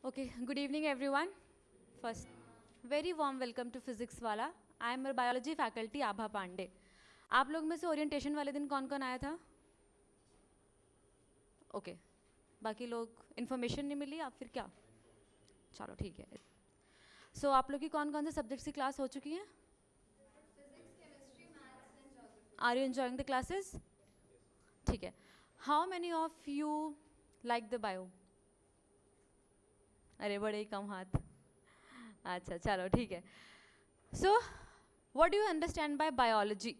Okay, good evening everyone. First, very warm welcome to Physics वाला. I am your biology faculty आभा पांडे. आप लोग में से ओरिएंटेशन वाले दिन कौन कौन आया था? ओके, बाकी लोग इन्फॉर्मेशन नहीं मिली या फिर क्या? चलो ठीक है. सो आप लोग की कौन कौन से सब्जेक्ट्स की क्लास हो चुकी हैं? Are you enjoying the classes? ठीक है. How many of you like the bio? अरे बड़े ही कम हाथ. अच्छा चलो ठीक है. So what do you understand by biology?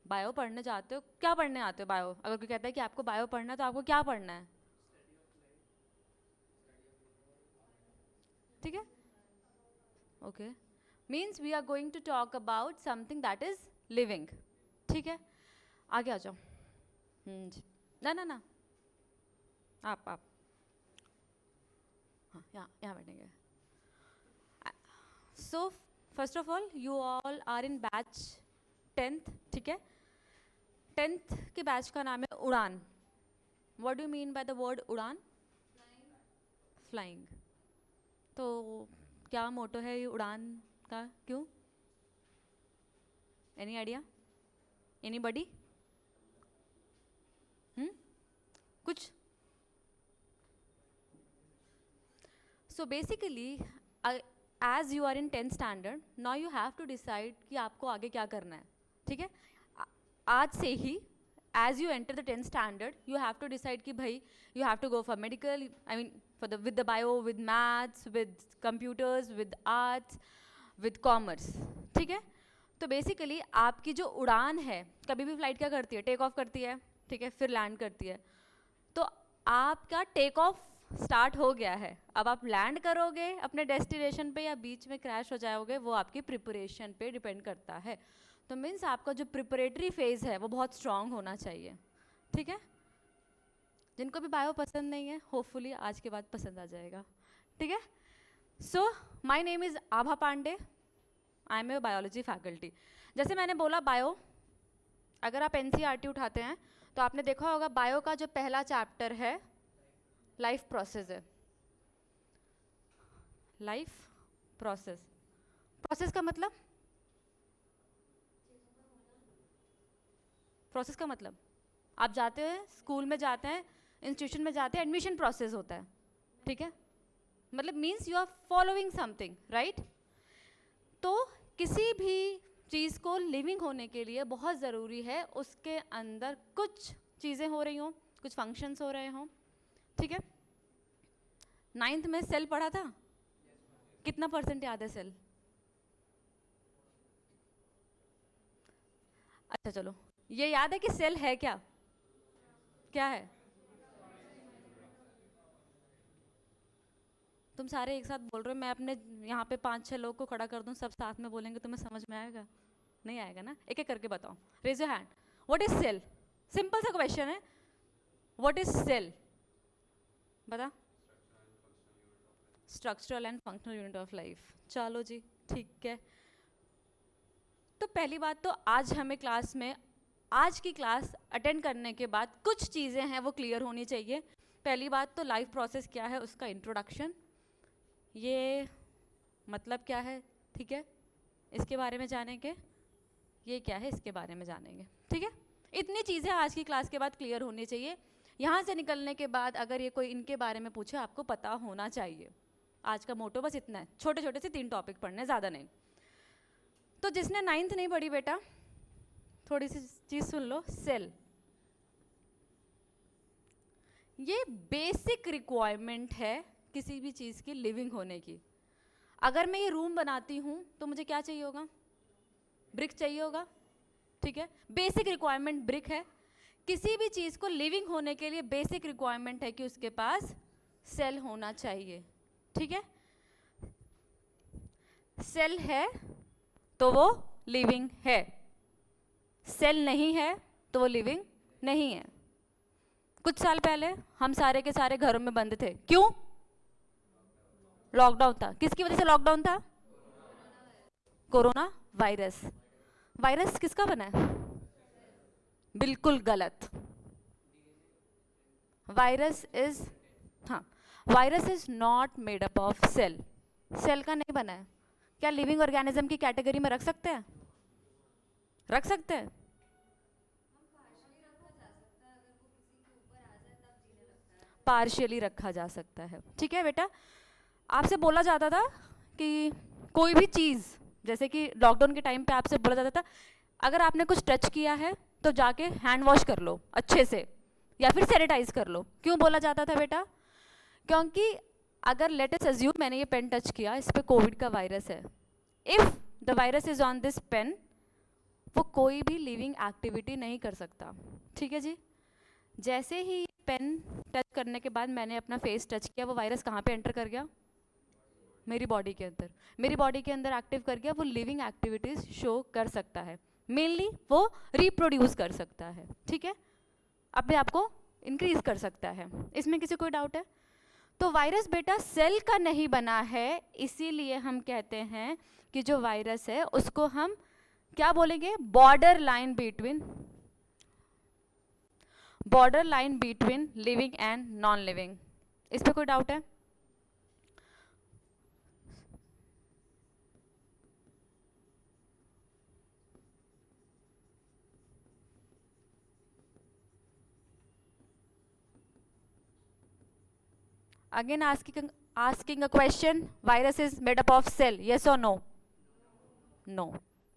Bio पढ़ने जाते हो, क्या पढ़ने आते हो बायो? अगर कोई कहता है कि आपको बायो पढ़ना है तो आपको क्या पढ़ना है? ठीक है. Okay, means we are going to talk about something that is living. ठीक है, आगे आ जाओ. जी. ना ना ना, आप हाँ यहाँ यहाँ बैठेंगे. So first of all you all are in batch 10th. ठीक है, 10th के बैच का नाम है Udaan. What do you mean by the word Udaan? Flying. तो क्या मोटो है ये उड़ान का? क्यों? Any idea? एनीबॉडी? कुछ? So basically as you are in 10th standard, now you have to decide कि आपको आगे क्या करना है. ठीक है, आज से ही as you enter the 10th standard you have to decide कि भाई you have to go for medical, I mean with the bio, with maths, with computers, with arts, with commerce. ठीक है, तो बेसिकली आपकी जो उड़ान है, कभी भी फ्लाइट क्या करती है? टेक ऑफ करती है. ठीक है, फिर लैंड करती है. तो आपका टेक ऑफ स्टार्ट हो गया है. अब आप लैंड करोगे अपने डेस्टिनेशन पे या बीच में क्रैश हो जाओगे, वो आपकी प्रिपरेशन पे डिपेंड करता है. तो मीन्स आपका जो प्रिपरेटरी फेज है वो बहुत स्ट्रांग होना चाहिए. ठीक है, जिनको भी बायो पसंद नहीं है होपफुली आज के बाद पसंद आ जाएगा. ठीक है. So my name is Abha Pandey. I am a biology faculty. जैसे मैंने बोला बायो, अगर आप एनसीईआरटी उठाते हैं तो आपने देखा होगा बायो का जो पहला चैप्टर है लाइफ प्रोसेस है. Life process. प्रोसेस का मतलब? प्रोसेस का मतलब आप जाते हैं स्कूल में, जाते हैं इंस्टीट्यूशन में, जाते हैं एडमिशन प्रोसेस होता है. ठीक है, मतलब means you are following something, right? तो किसी भी चीज़ को लिविंग होने के लिए बहुत ज़रूरी है उसके अंदर कुछ चीज़ें हो रही हों, कुछ फंक्शंस हो रहे हों. ठीक है, 9th में सेल पढ़ा था. कितना % याद है सेल? अच्छा चलो, ये याद है कि सेल है क्या? क्या है? तुम सारे एक साथ बोल रहे हो, मैं अपने यहाँ पे 5-6 लोग को खड़ा कर दूँ, सब साथ में बोलेंगे, तुम्हें समझ में आएगा? नहीं आएगा ना. एक एक करके बताओ. Raise your hand. What is cell? Simple सा क्वेश्चन है. What is cell? बता. Structural and functional unit of life. चलो जी ठीक है. तो पहली बात तो आज हमें क्लास में, आज की क्लास अटेंड करने के बाद कुछ चीज़ें हैं वो क्लियर होनी चाहिए. पहली बात तो लाइफ प्रोसेस क्या है उसका इंट्रोडक्शन, ये मतलब क्या है. ठीक है, इसके बारे में जानेंगे. ये क्या है इसके बारे में जानेंगे. ठीक है, इतनी चीज़ें आज की क्लास के बाद क्लियर होनी चाहिए. यहाँ से निकलने के बाद अगर ये कोई इनके बारे में पूछे आपको पता होना चाहिए. आज का मोटो बस इतना है, छोटे छोटे से 3 टॉपिक पढ़ने, ज़्यादा नहीं. तो जिसने 9th नहीं पढ़ी बेटा, थोड़ी सी चीज़ सुन लो. सेल, ये बेसिक रिक्वायरमेंट है किसी भी चीज़ की लिविंग होने की. अगर मैं ये रूम बनाती हूँ तो मुझे क्या चाहिए होगा? ब्रिक चाहिए होगा. ठीक है, बेसिक रिक्वायरमेंट ब्रिक है. किसी भी चीज़ को लिविंग होने के लिए बेसिक रिक्वायरमेंट है कि उसके पास सेल होना चाहिए. ठीक है, सेल है तो वो लिविंग है, सेल नहीं है तो वो लिविंग नहीं है. कुछ साल पहले हम सारे के सारे घरों में बंद थे. क्यों? लॉकडाउन था. किसकी वजह से लॉकडाउन था? Corona virus. वायरस किसका बना है? बिल्कुल गलत. वायरस इज, हाँ, virus is not made up of cell, cell का नहीं बना है। क्या लिविंग ऑर्गेनिज्म की कैटेगरी में रख सकते हैं? रख सकते हैं। पार्शियली रखा जा सकता है, ठीक है बेटा। आपसे बोला जाता था कि कोई भी चीज़, जैसे कि लॉकडाउन के टाइम पे आपसे बोला जाता था अगर आपने कुछ टच किया है तो जाके हैंड वॉश कर लो अच्छे से, या फिर सैनिटाइज कर लो। क्यों बोला जाता था बेटा? क्योंकि अगर लेट अस अज्यूम मैंने ये पेन टच किया, इस पे कोविड का वायरस है, if the virus is on this pen, वो कोई भी लिविंग एक्टिविटी नहीं कर सकता, ठीक है जी। जैसे ही पेन टच करने के बाद मैंने अपना फेस टच किया, वो वायरस कहाँ पे एंटर कर गया? मेरी बॉडी के अंदर, मेरी बॉडी के अंदर एक्टिव कर गया, वो लिविंग एक्टिविटीज शो कर सकता है, मेनली वो रिप्रोड्यूस कर सकता है, ठीक है, अपने आप को इंक्रीज कर सकता है। इसमें किसी कोई डाउट है? तो वायरस बेटा सेल का नहीं बना है, इसीलिए हम कहते हैं कि जो वायरस है उसको हम क्या बोलेंगे? Border line between living and non living. इस पे कोई डाउट है? Again asking a question, virus is made up of cell, yes or no? No.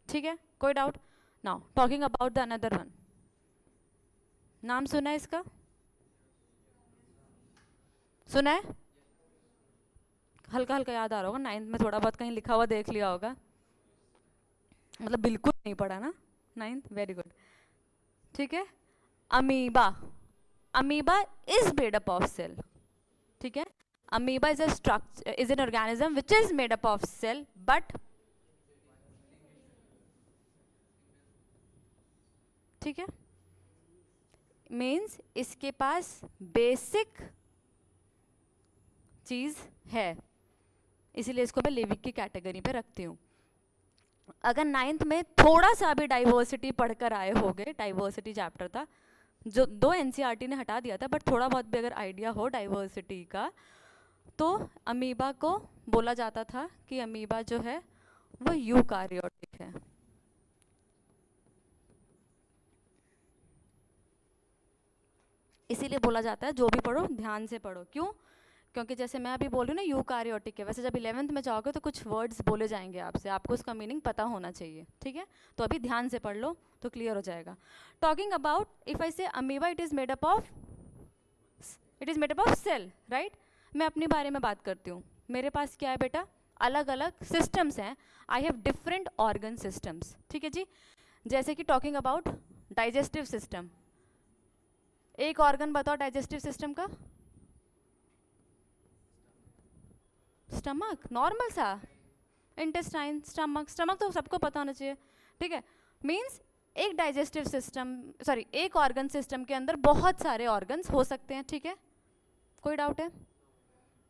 ठीक है, कोई doubt? Now talking about the another one, नाम सुना है इसका? सुना है? हल्का हल्का याद आ रहा होगा, 9th में थोड़ा बहुत कहीं लिखा हुआ देख लिया होगा, मतलब बिल्कुल नहीं पढ़ा ना 9th, वेरी गुड, ठीक है। Amoeba, amoeba is made up of cell, ठीक है। Amoeba is a structure, is an organism which is made up of cell, but, ठीक है, मीन्स इसके पास बेसिक चीज है, इसीलिए इसको मैं लिविंग की कैटेगरी पे रखती हूँ। अगर 9th में थोड़ा सा भी डाइवर्सिटी पढ़कर आए होगे, डाइवर्सिटी चैप्टर था जो 2 एनसीईआरटी ने हटा दिया था, बट थोड़ा बहुत भी अगर आइडिया हो डाइवर्सिटी का, तो अमीबा को बोला जाता था कि अमीबा जो है वो यूकारियोटिक है। इसीलिए बोला जाता है, जो भी पढ़ो ध्यान से पढ़ो। क्यों? क्योंकि जैसे मैं अभी बोल रही हूँ ना यूकारियोटिक है, वैसे जब 11th में जाओगे तो कुछ वर्ड्स बोले जाएंगे आपसे, आपको उसका मीनिंग पता होना चाहिए, ठीक है। तो अभी ध्यान से पढ़ लो तो क्लियर हो जाएगा। Talking about, if I say amoeba, it is made up of cell, right. मैं अपने बारे में बात करती हूँ, मेरे पास क्या है बेटा? अलग अलग सिस्टम्स हैं, I have different organ systems, ठीक है जी। जैसे कि टॉकिंग अबाउट डाइजेस्टिव सिस्टम, एक ऑर्गन बताओ डाइजेस्टिव सिस्टम का। स्टमक, नॉर्मल सा, इंटेस्टाइन, स्टमक, स्टमक तो सबको पता होना चाहिए, ठीक है। मीन्स एक डाइजेस्टिव सिस्टम, सॉरी एक ऑर्गन सिस्टम के अंदर बहुत सारे ऑर्गन्स हो सकते हैं, ठीक है। कोई डाउट है?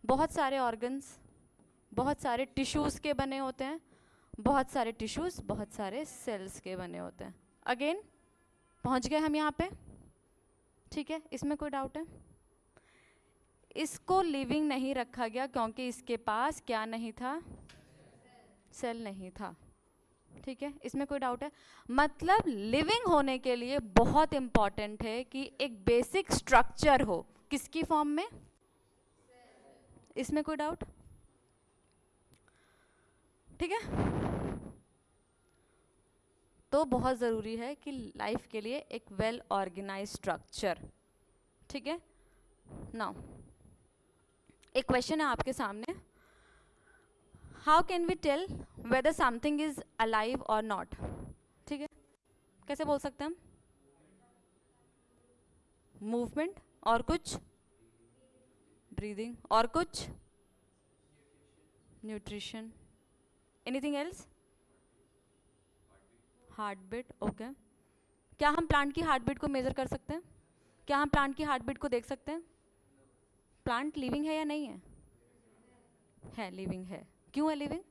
बहुत सारे ऑर्गन्स, बहुत सारे टिश्यूज़ के बने होते हैं, बहुत सारे टिश्यूज़ बहुत सारे सेल्स के बने होते हैं। अगेन पहुंच गए हम यहाँ पे, ठीक है। इसमें कोई डाउट है? इसको लिविंग नहीं रखा गया क्योंकि इसके पास क्या नहीं था? सेल नहीं था, ठीक है। इसमें कोई डाउट है? मतलब लिविंग होने के लिए बहुत इंपॉर्टेंट है कि एक बेसिक स्ट्रक्चर हो, किसकी फॉर्म में? इसमें कोई डाउट? ठीक है। तो बहुत ज़रूरी है कि लाइफ के लिए एक वेल ऑर्गेनाइज स्ट्रक्चर, ठीक है। नाउ एक क्वेश्चन है आपके सामने, how can we tell whether something is alive और नॉट? ठीक है, कैसे बोल सकते हैं हम? मूवमेंट, और कुछ? ब्रीदिंग, और कुछ? Nutrition, anything else? Heart beat, okay. क्या हम प्लांट की हार्ट बीट को मेजर कर सकते हैं? क्या हम प्लांट की हार्ट बीट को देख सकते हैं? प्लांट लिविंग है या नहीं है? है, लिविंग है। क्यों है लिविंग?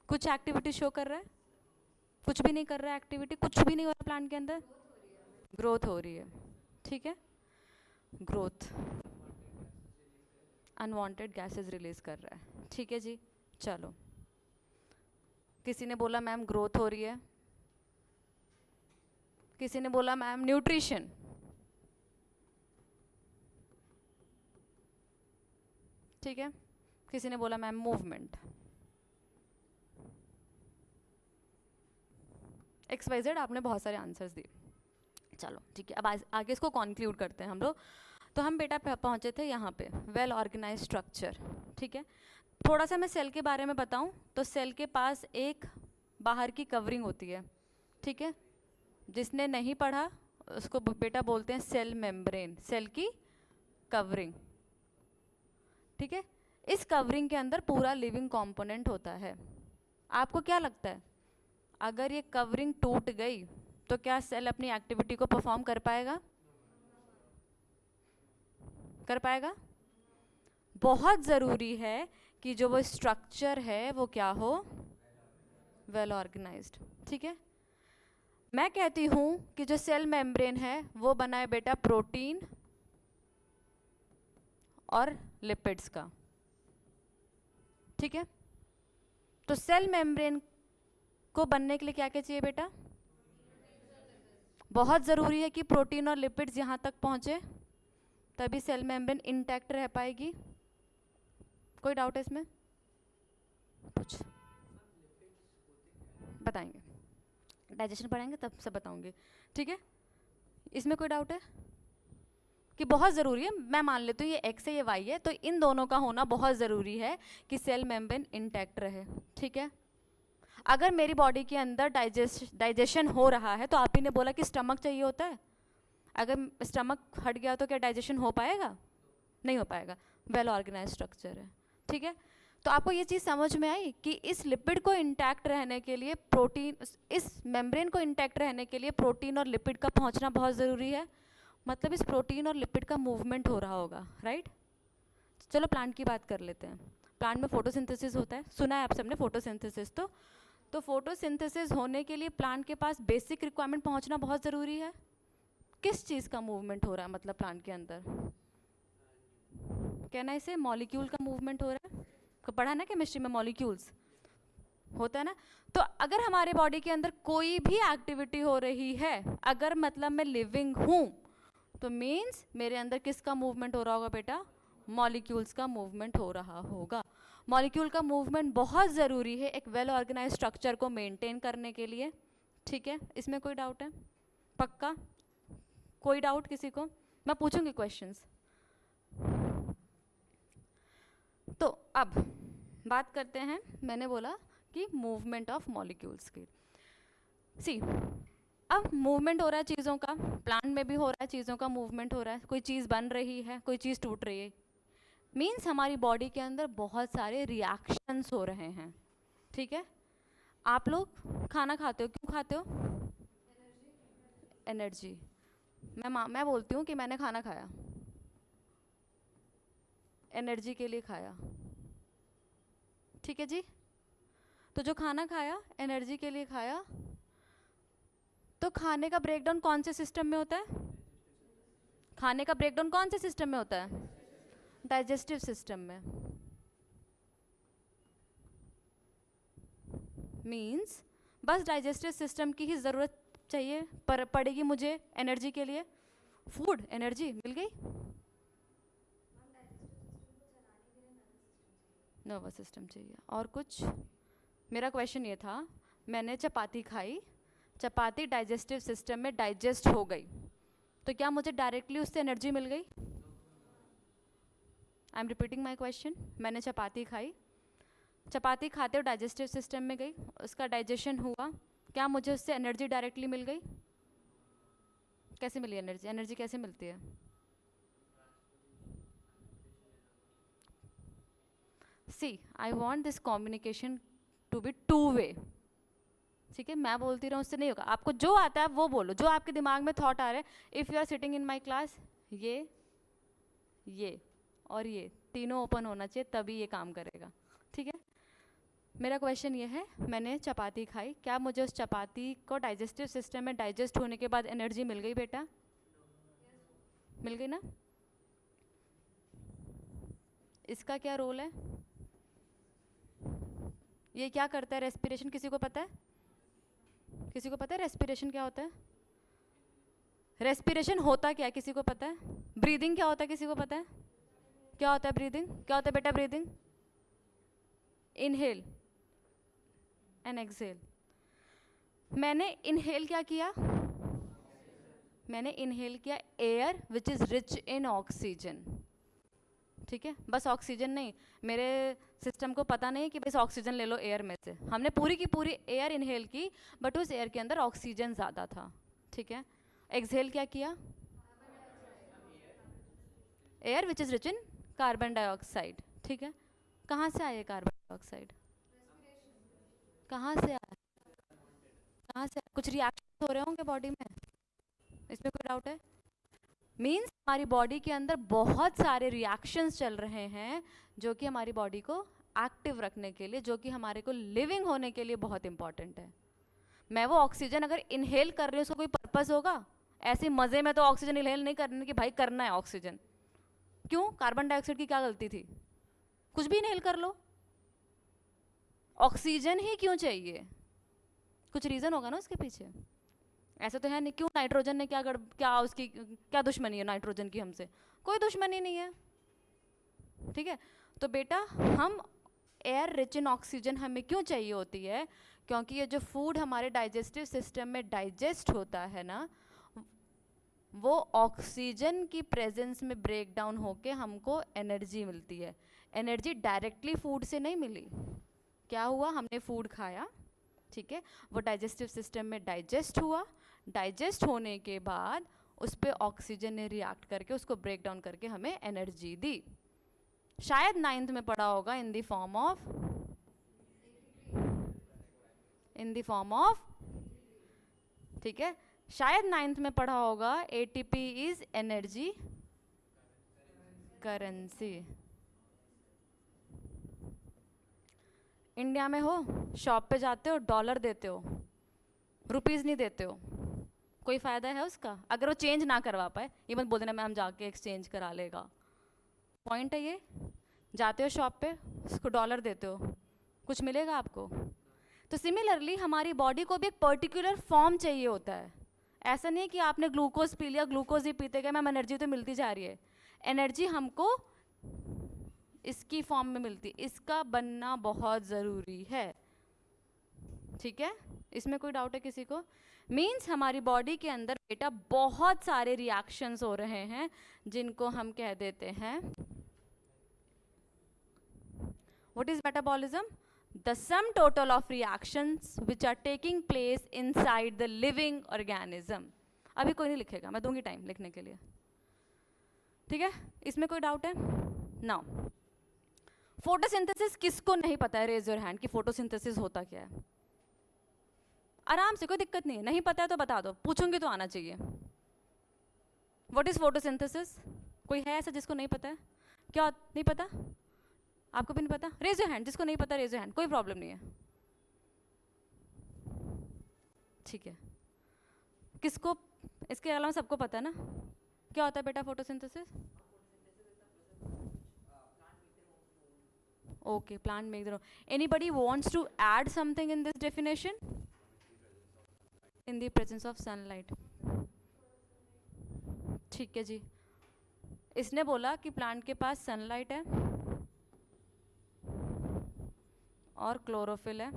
कुछ एक्टिविटी शो कर रहा है? कुछ भी नहीं कर रहा है एक्टिविटी, कुछ भी नहीं हो रहा प्लांट के अंदर, ग्रोथ हो रही है, ठीक है। ग्रोथ, अनवांटेड गैसेस रिलीज कर रहा है, ठीक है जी। चलो, किसी ने बोला मैम ग्रोथ हो रही है, किसी ने बोला मैम न्यूट्रिशन, ठीक है, किसी ने बोला मैम मूवमेंट। XYZ आपने बहुत सारे आंसर्स दिए। चलो ठीक है, अब आगे इसको कॉन्क्लूड करते हैं हम लोग। तो हम बेटा पहुंचे थे यहाँ पे, वेल ऑर्गेनाइज स्ट्रक्चर, ठीक है। थोड़ा सा मैं सेल के बारे में बताऊं तो सेल के पास एक बाहर की कवरिंग होती है, ठीक है। जिसने नहीं पढ़ा उसको बेटा बोलते हैं सेल मेम्ब्रेन, सेल की कवरिंग, ठीक है। इस कवरिंग के अंदर पूरा लिविंग कंपोनेंट होता है। आपको क्या लगता है, अगर ये कवरिंग टूट गई तो क्या सेल अपनी एक्टिविटी को परफॉर्म कर पाएगा? कर पाएगा? बहुत ज़रूरी है कि जो वो स्ट्रक्चर है वो क्या हो, वेल ऑर्गेनाइज्ड, ठीक है। मैं कहती हूँ कि जो सेल मेम्ब्रेन है वो बना है बेटा प्रोटीन और लिपिड्स का, ठीक है। तो सेल मेम्ब्रेन को बनने के लिए क्या क्या चाहिए बेटा? बहुत ज़रूरी है कि प्रोटीन और लिपिड्स यहाँ तक पहुँचे, तभी सेल मेम्ब्रेन इंटैक्ट रह पाएगी। कोई डाउट है इसमें? कुछ बताएंगे, डाइजेशन पढ़ाएंगे तब सब बताऊंगी, ठीक है। इसमें कोई डाउट है कि बहुत ज़रूरी है? मैं मान लेती हूँ ये एक्स है ये वाई है, तो इन दोनों का होना बहुत ज़रूरी है कि सेल मेम्ब्रेन इंटैक्ट रहे, ठीक है। अगर मेरी बॉडी के अंदर डाइजेशन हो रहा है, तो आप ही ने बोला कि स्टमक चाहिए होता है, अगर स्टमक हट गया तो क्या डाइजेशन हो पाएगा? नहीं हो पाएगा। वेल ऑर्गेनाइज स्ट्रक्चर है, ठीक है। तो आपको ये चीज़ समझ में आई कि इस लिपिड को इंटैक्ट रहने के लिए प्रोटीन, इस मेम्ब्रेन को इंटैक्ट रहने के लिए प्रोटीन और लिपिड का पहुंचना बहुत ज़रूरी है। मतलब इस प्रोटीन और लिपिड का मूवमेंट हो रहा होगा, राइट। चलो प्लांट की बात कर लेते हैं। प्लांट में फोटोसिंथेसिस होता है, सुना है आप सबने फोटोसिंथेसिस। तो फोटोसिंथेसिस होने के लिए प्लांट के पास बेसिक रिक्वायरमेंट पहुंचना बहुत ज़रूरी है। किस चीज़ का मूवमेंट हो रहा है मतलब प्लांट के अंदर? कहना इसे मॉलिक्यूल का मूवमेंट हो रहा है। पढ़ा ना केमिस्ट्री में, मॉलिक्यूल्स होता है ना। तो अगर हमारे बॉडी के अंदर कोई भी एक्टिविटी हो रही है, अगर मतलब मैं लिविंग हूँ, तो मीन्स मेरे अंदर किसका मूवमेंट हो रहा होगा बेटा? मॉलिक्यूल्स का मूवमेंट हो रहा होगा। मॉलिक्यूल का मूवमेंट बहुत ज़रूरी है एक वेल ऑर्गेनाइज स्ट्रक्चर को मेंटेन करने के लिए, ठीक है। इसमें कोई डाउट है? पक्का? कोई डाउट किसी को? मैं पूछूंगी क्वेश्चंस। तो अब बात करते हैं, मैंने बोला कि मूवमेंट ऑफ मॉलिक्यूल्स की। सी, अब मूवमेंट हो रहा है चीज़ों का, प्लांट में भी हो रहा है चीज़ों का मूवमेंट हो रहा है। कोई चीज़ बन रही है, कोई चीज़ टूट रही है, मीन्स हमारी बॉडी के अंदर बहुत सारे रिएक्शंस हो रहे हैं, ठीक है। आप लोग खाना खाते हो, क्यों खाते हो? एनर्जी। मैं बोलती हूँ कि मैंने खाना खाया, एनर्जी के लिए खाया, ठीक है जी। तो जो खाना खाया एनर्जी के लिए खाया, तो खाने का ब्रेकडाउन कौन से सिस्टम में होता है? खाने का ब्रेकडाउन कौन से सिस्टम में होता है? डाइजेस्टिव सिस्टम में। मीन्स बस डाइजेस्टिव सिस्टम की ही ज़रूरत चाहिए पड़ेगी मुझे एनर्जी के लिए। फूड एनर्जी मिल गई। नर्वस सिस्टम चाहिए और कुछ? मेरा क्वेश्चन ये था, मैंने चपाती खाई, चपाती डाइजेस्टिव सिस्टम में डाइजेस्ट हो गई, तो क्या मुझे डायरेक्टली उससे एनर्जी मिल गई? I am repeating my question. मैंने चपाती खाई, चपाती खाते हुए डाइजेस्टिव सिस्टम में गई, उसका डाइजेशन हुआ, क्या मुझे उससे एनर्जी डायरेक्टली मिल गई? कैसे मिली एनर्जी? एनर्जी कैसे मिलती है? See, I want this communication to be two way, ठीक है। मैं बोलती रहूँ उससे नहीं होगा। आपको जो आता है वो बोलो, जो आपके दिमाग में थॉट आ रहे हैं। If you are sitting in my class, ये और ये तीनों ओपन होना चाहिए, तभी ये काम करेगा, ठीक है। मेरा क्वेश्चन ये है, मैंने चपाती खाई, क्या मुझे उस चपाती को डाइजेस्टिव सिस्टम में डाइजेस्ट होने के बाद एनर्जी मिल गई बेटा? मिल गई ना? इसका क्या रोल है? ये क्या करता है रेस्पिरेशन, किसी को पता है? किसी को पता है रेस्पिरेशन क्या होता है? रेस्पिरेशन होता क्या है, किसी को पता है? ब्रीदिंग क्या होता है, किसी को पता है? क्या होता है ब्रीदिंग? क्या होता है बेटा ब्रीदिंग? Inhale and exhale. मैंने इनहेल क्या किया? मैंने इनहेल किया air which is rich in oxygen. ठीक है, बस ऑक्सीजन नहीं, मेरे सिस्टम को पता नहीं कि बस ऑक्सीजन ले लो एयर में से, हमने पूरी की पूरी एयर इनहेल की, बट उस एयर के अंदर ऑक्सीजन ज़्यादा था। ठीक है, एक्सहेल क्या किया? Air which is rich in carbon dioxide. ठीक है, कहाँ से आया कार्बन डाइऑक्साइड? कहाँ से आया? कहाँ से? कुछ रिएक्शन हो रहे होंगे बॉडी में, इसमें कोई डाउट है? मीन्स हमारी बॉडी के अंदर बहुत सारे रिएक्शंस चल रहे हैं जो कि हमारी बॉडी को एक्टिव रखने के लिए, जो कि हमारे को लिविंग होने के लिए बहुत इंपॉर्टेंट है। मैं वो ऑक्सीजन अगर इनहेल कर रही हूँ उसका कोई पर्पस होगा? ऐसे मज़े में तो ऑक्सीजन इनहेल नहीं करने की, भाई करना है ऑक्सीजन। क्यों? कार्बन डाइऑक्साइड की क्या गलती थी? कुछ भी इनहेल कर लो, ऑक्सीजन ही क्यों चाहिए? कुछ रीज़न होगा ना उसके पीछे। ऐसा तो है नहीं, क्यों नाइट्रोजन ने क्या उसकी क्या दुश्मनी है नाइट्रोजन की हमसे? कोई दुश्मनी नहीं है। ठीक है, तो बेटा हम एयर रिच इन ऑक्सीजन हमें क्यों चाहिए होती है? क्योंकि ये जो फूड हमारे डाइजेस्टिव सिस्टम में डाइजेस्ट होता है ना, वो ऑक्सीजन की प्रेजेंस में ब्रेक डाउन होके हमको एनर्जी मिलती है। एनर्जी डायरेक्टली फूड से नहीं मिली। क्या हुआ? हमने फूड खाया, ठीक है, वो डाइजेस्टिव सिस्टम में डाइजेस्ट हुआ, डाइजेस्ट होने के बाद उस पर ऑक्सीजन ने रिएक्ट करके उसको ब्रेक डाउन करके हमें एनर्जी दी। शायद 9th में पढ़ा होगा इन द फॉर्म ऑफ, ठीक है, शायद 9th में पढ़ा होगा ATP is energy currency. India में हो, शॉप पे जाते हो, डॉलर देते हो, रुपीज़ नहीं देते हो, कोई फ़ायदा है उसका? अगर वो चेंज ना करवा पाए, ये मत बोल देना मैम जाके एक्सचेंज करा लेगा। पॉइंट है ये, जाते हो शॉप पे, उसको डॉलर देते हो, कुछ मिलेगा आपको? तो सिमिलरली हमारी बॉडी को भी एक पर्टिकुलर फॉर्म चाहिए होता है। ऐसा नहीं कि आपने ग्लूकोज पी लिया, ग्लूकोज ही पीते गए मैम एनर्जी तो मिलती जा रही है। एनर्जी हमको इसकी फॉर्म में मिलती, इसका बनना बहुत ज़रूरी है। ठीक है, इसमें कोई डाउट है किसी को? मीन्स हमारी बॉडी के अंदर बेटा बहुत सारे रिएक्शंस हो रहे हैं जिनको हम कह देते हैं, what is metabolism? The sum total of reactions which are taking place inside the living organism. अभी कोई नहीं लिखेगा, मैं दूंगी टाइम लिखने के लिए। ठीक है, इसमें कोई डाउट है? नाउ फोटोसिंथेसिस किसको नहीं पता है? रेज योर हैंड कि फोटोसिंथेसिस होता क्या है। आराम से, कोई दिक्कत नहीं है, नहीं पता है तो बता दो, पूछूंगी तो आना चाहिए। What is photosynthesis? कोई है ऐसा जिसको नहीं पता है? क्या नहीं पता? आपको भी नहीं पता? रेज योर हैंड, जिसको नहीं पता रेज योर हैंड, कोई प्रॉब्लम नहीं है। ठीक है, किसको इसके अलावा सबको पता है ना क्या होता है बेटा photosynthesis? Okay, plant make their own. Anybody wants to add something in this definition? In the presence of sunlight. ठीक है जी, इसने बोला कि प्लांट के पास सनलाइट है और क्लोरोफिल है,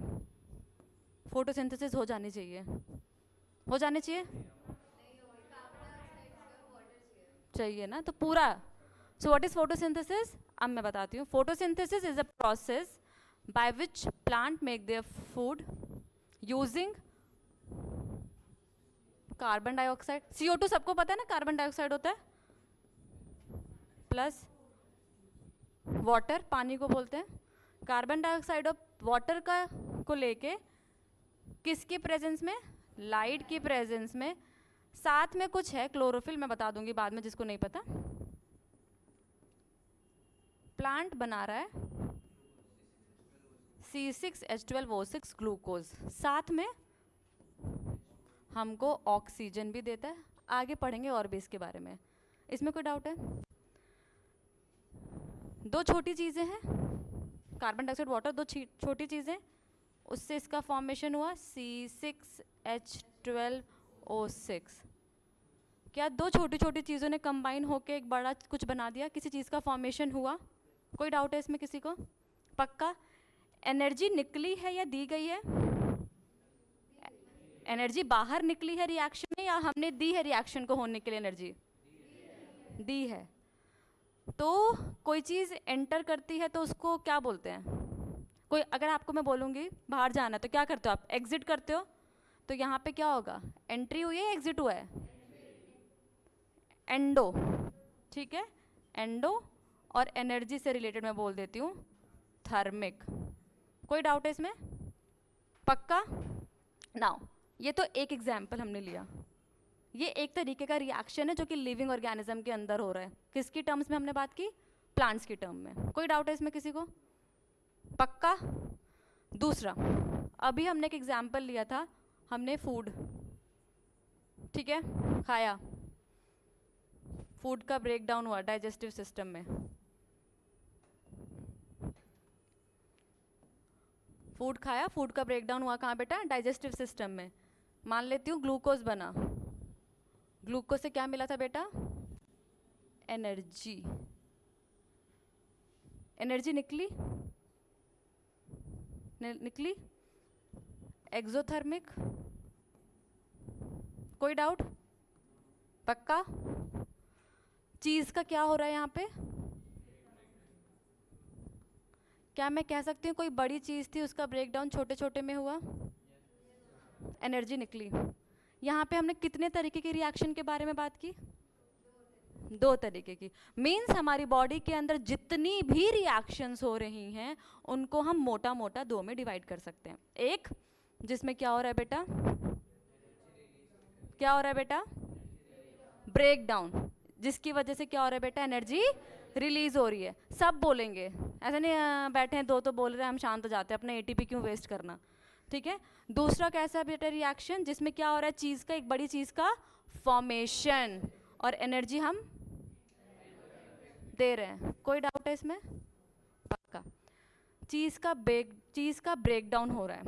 फोटोसिंथेसिस हो जानी चाहिए, हो जाने चाहिए, चाहिए ना, तो पूरा। So what is photosynthesis? अब मैं बताती हूँ। Photosynthesis is a process by which plant make their food using carbon dioxide. CO2 सबको पता है ना, कार्बन डाइऑक्साइड होता है, प्लस वाटर, पानी को बोलते हैं। कार्बन डाइऑक्साइड और वाटर का को लेके किसकी प्रेजेंस में? लाइट की प्रेजेंस में, साथ में कुछ है क्लोरोफिल, मैं बता दूंगी बाद में जिसको नहीं पता। प्लांट बना रहा है C6H12O6 ग्लूकोज, साथ में हमको ऑक्सीजन भी देता है। आगे पढ़ेंगे और भी इसके बारे में, इसमें कोई डाउट है? दो छोटी चीज़ें हैं, कार्बन डाइऑक्साइड वाटर, दो छोटी चीज़ें, उससे इसका फॉर्मेशन हुआ C6H12O6। क्या दो छोटी छोटी चीज़ों ने कंबाइन होकर एक बड़ा कुछ बना दिया, किसी चीज़ का फॉर्मेशन हुआ? कोई डाउट है इसमें किसी को? पक्का? एनर्जी निकली है या दी गई है? एनर्जी बाहर निकली है रिएक्शन में, या हमने दी है रिएक्शन को होने के लिए एनर्जी? दी है। तो कोई चीज़ एंटर करती है तो उसको क्या बोलते हैं? कोई, अगर आपको मैं बोलूँगी बाहर जाना है तो क्या करते हो आप? एग्जिट करते हो। तो यहाँ पे क्या होगा? एंट्री हुई है, एग्जिट हुआ है? एंडो, ठीक है, एंडो। और एनर्जी से रिलेटेड मैं बोल देती हूँ थर्मिक। कोई डाउट है इसमें? पक्का? नाउ ये तो एक एग्जाम्पल हमने लिया, ये एक तरीके का रिएक्शन है जो कि लिविंग ऑर्गेनिज्म के अंदर हो रहा है। किसकी टर्म्स में हमने बात की? प्लांट्स की टर्म में। कोई डाउट है इसमें किसी को? पक्का? दूसरा, अभी हमने एक एग्जाम्पल लिया था, हमने फूड, ठीक है, खाया, फूड का ब्रेकडाउन हुआ डाइजेस्टिव सिस्टम में। फूड खाया, फूड का ब्रेकडाउन हुआ कहाँ बेटा? डाइजेस्टिव सिस्टम में। मान लेती हूँ ग्लूकोज बना, ग्लूकोज से क्या मिला था बेटा? एनर्जी। एनर्जी निकली, निकली एक्सोथर्मिक। कोई डाउट? पक्का? चीज़ का क्या हो रहा है यहाँ पे? क्या मैं कह सकती हूँ कोई बड़ी चीज़ थी, उसका ब्रेकडाउन छोटे छोटे में हुआ, एनर्जी निकली। यहाँ पे हमने कितने तरीके की रिएक्शन के बारे में बात की? दो तरीके की। मीन्स हमारी बॉडी के अंदर जितनी भी रिएक्शंस हो रही हैं उनको हम मोटा मोटा दो में डिवाइड कर सकते हैं। एक जिसमें क्या हो रहा है बेटा? क्या हो रहा है बेटा? ब्रेकडाउन, जिसकी वजह से क्या हो रहा है बेटा? एनर्जी रिलीज हो रही है। सब बोलेंगे, ऐसा नहीं बैठे हैं दो तो बोल रहे हैं हम शांत हो जाते हैं, अपने एटीपी क्यों वेस्ट करना, ठीक है। दूसरा कैसा बेटा रिएक्शन, जिसमें क्या हो रहा है? चीज़ का, एक बड़ी चीज़ का फॉर्मेशन, और एनर्जी हम दे रहे हैं। कोई डाउट है इसमें? पक्का? चीज़ का ब्रेकडाउन हो रहा है।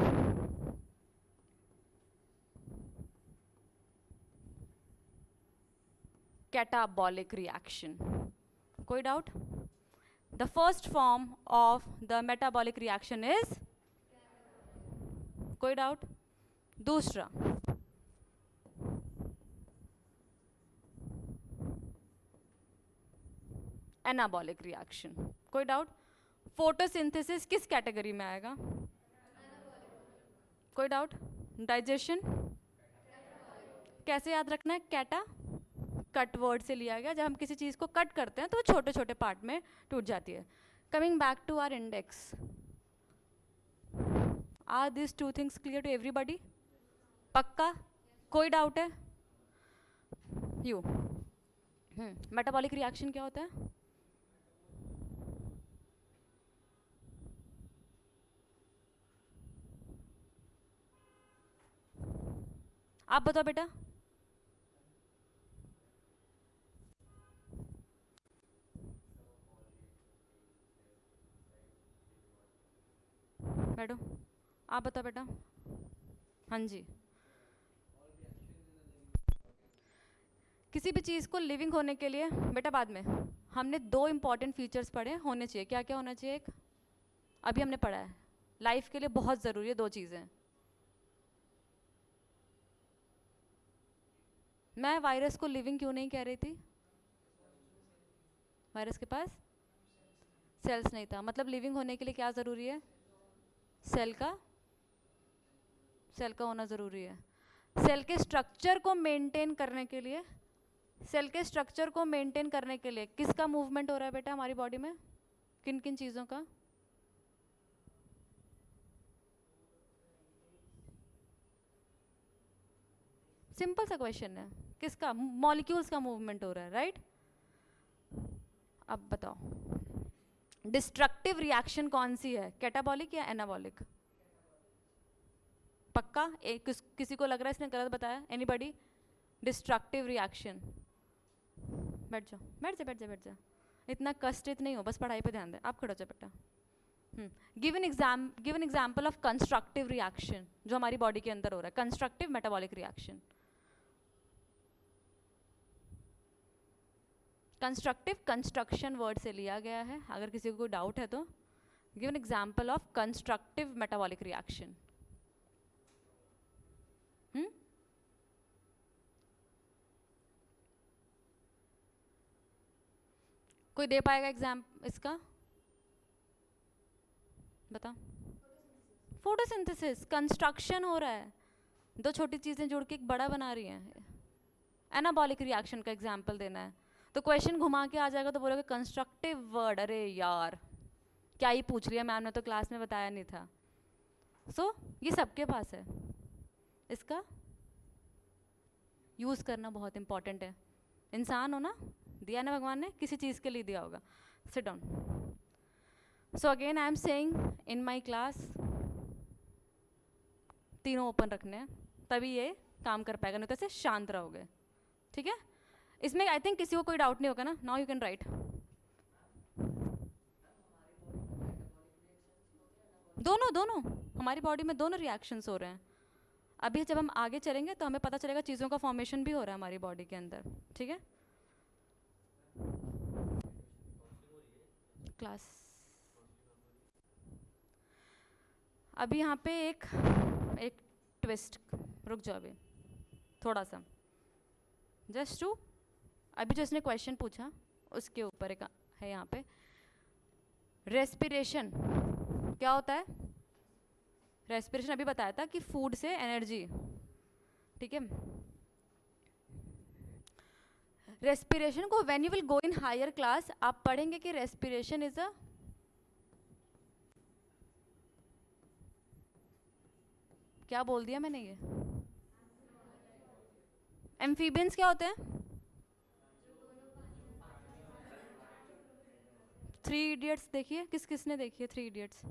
Catabolic reaction. कोई doubt? The first form of the metabolic reaction is, कोई डाउट? दूसरा एनाबॉलिक रिएक्शन। कोई डाउट? फोटोसिंथेसिस किस कैटेगरी में आएगा? कोई डाउट? डाइजेशन कैसे याद रखना है? कैटा, कट वर्ड से लिया गया, जब हम किसी चीज़ को कट करते हैं तो छोटे छोटे पार्ट में टूट जाती है। Coming back to our index, are this two things clear to everybody? पक्का? कोई डाउट है? यू मेटाबॉलिक रिएक्शन क्या होता है? आप बताओ बेटा। मैडम आप बताओ बेटा। हाँ जी, किसी भी चीज़ को लिविंग होने के लिए बेटा बाद में हमने दो इंपॉर्टेंट फीचर्स पढ़े होने चाहिए। क्या क्या होना चाहिए? एक अभी हमने पढ़ा है, लाइफ के लिए बहुत ज़रूरी है, दो चीज़ें। मैं वायरस को लिविंग क्यों नहीं कह रही थी? वायरस के पास सेल्स नहीं था, मतलब लिविंग होने के लिए क्या ज़रूरी है? सेल का होना ज़रूरी है। सेल के स्ट्रक्चर को मेंटेन करने के लिए, सेल के स्ट्रक्चर को मेंटेन करने के लिए किसका मूवमेंट हो रहा है बेटा हमारी बॉडी में? किन किन चीज़ों का? सिंपल सा क्वेश्चन है, किसका? मॉलिक्यूल्स का मूवमेंट हो रहा है, राइट? अब बताओ डिस्ट्रक्टिव रिएक्शन कौन सी है, कैटाबॉलिक या एनाबॉलिक? पक्का? किसी को लग रहा है इसने गलत बताया? एनीबॉडी? डिस्ट्रक्टिव रिएक्शन, बैठ जाओ बैठ जा बैठ जा बैठ जा। इतना कष्टित नहीं हो, बस पढ़ाई पे ध्यान दें। आप खड़े हो जाओ बेटा। Give an example of constructive reaction जो हमारी बॉडी के अंदर हो रहा है, constructive metabolic reaction. Constructive construction word से लिया गया है, अगर किसी को कोई डाउट है तो। Give an example of constructive metabolic reaction. कोई दे पाएगा एग्जाम इसका? बता। फोटोसिंथेसिस, कंस्ट्रक्शन हो रहा है, दो छोटी चीजें जुड़ के एक बड़ा बना रही हैं। एनाबॉलिक रिएक्शन का एग्जाम्पल देना है तो क्वेश्चन घुमा के आ जाएगा तो बोलोगे कंस्ट्रक्टिव वर्ड। अरे यार क्या ही पूछ लिया, मैम ने तो क्लास में बताया नहीं था। ये सबके पास है, इसका यूज करना बहुत इंपॉर्टेंट है। इंसान हो ना, दिया ना भगवान ने, किसी चीज के लिए दिया होगा। Sit down. So again I am saying in my class तीनों ओपन रखने हैं, तभी ये काम कर पाएगा, नहीं तो ऐसे शांत रहोगे। ठीक है? इसमें आई थिंक किसी को कोई डाउट नहीं होगा ना? Now you can write. दोनों दोनों हमारी बॉडी में दोनों रिएक्शंस हो रहे हैं। अभी जब हम आगे चलेंगे तो हमें पता चलेगा चीज़ों का फॉर्मेशन भी हो रहा है हमारी बॉडी के अंदर। ठीक है? क्लास अभी यहाँ पे एक ट्विस्ट, रुक जाओ अभी थोड़ा सा, जस्ट टू, अभी जो इसने क्वेश्चन पूछा उसके ऊपर एक है यहाँ पे, रेस्पिरेशन क्या होता है? रेस्पिरेशन अभी बताया था कि फूड से एनर्जी। ठीक है? रेस्पिरेशन को when you will go in higher class आप पढ़ेंगे कि रेस्पिरेशन इज अ, क्या बोल दिया मैंने ये? एम्फीबियंस क्या होते हैं? थ्री इडियट्स देखिए, किस किसने देखी है थ्री इडियट्स?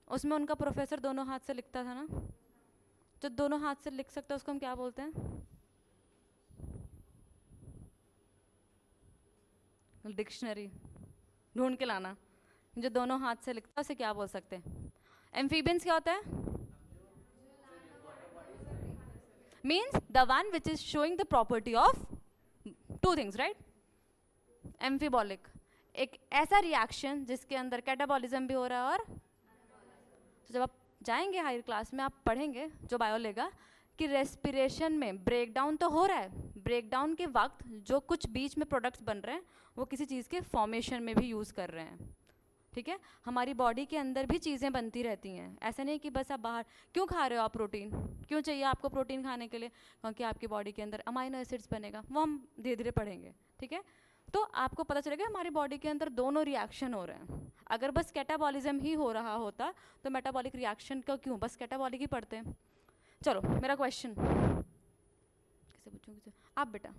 उसमें उनका प्रोफेसर दोनों हाथ से लिखता था ना, जो दोनों हाथ से लिख सकता है उसको हम क्या बोलते हैं? डिक्शनरी ढूंढ के लाना, जो दोनों हाथ से लिखता है उसे क्या बोल सकते हैं? एम्फीबियंस क्या होता है? Means the one which is showing the property of two things, right? Amphibolic एक ऐसा रिएक्शन जिसके अंदर कैटाबॉलिज्म भी हो रहा है, और तो जब आप जाएंगे हायर क्लास में आप पढ़ेंगे, जो बायो लेगा, कि रेस्पिरेशन में ब्रेकडाउन तो हो रहा है, ब्रेकडाउन के वक्त जो कुछ बीच में प्रोडक्ट्स बन रहे हैं वो किसी चीज़ के फॉर्मेशन में भी यूज़ कर रहे हैं। ठीक है? हमारी बॉडी के अंदर भी चीज़ें बनती रहती हैं, ऐसा नहीं कि बस आप बाहर। क्यों खा रहे हो आप प्रोटीन? क्यों चाहिए आपको प्रोटीन खाने के लिए? क्योंकि आपकी बॉडी के अंदर अमाइनो एसिड्स बनेगा, वो हम धीरे धीरे पढ़ेंगे। ठीक है? तो आपको पता चलेगा हमारी बॉडी के अंदर दोनों रिएक्शन हो रहे हैं। अगर बस कैटाबॉलिज्म ही हो रहा होता तो मेटाबॉलिक रिएक्शन का क्यों बस कैटाबॉलिक ही पढ़ते हैं। चलो मेरा क्वेश्चन किसे पूछूं? आप बेटा,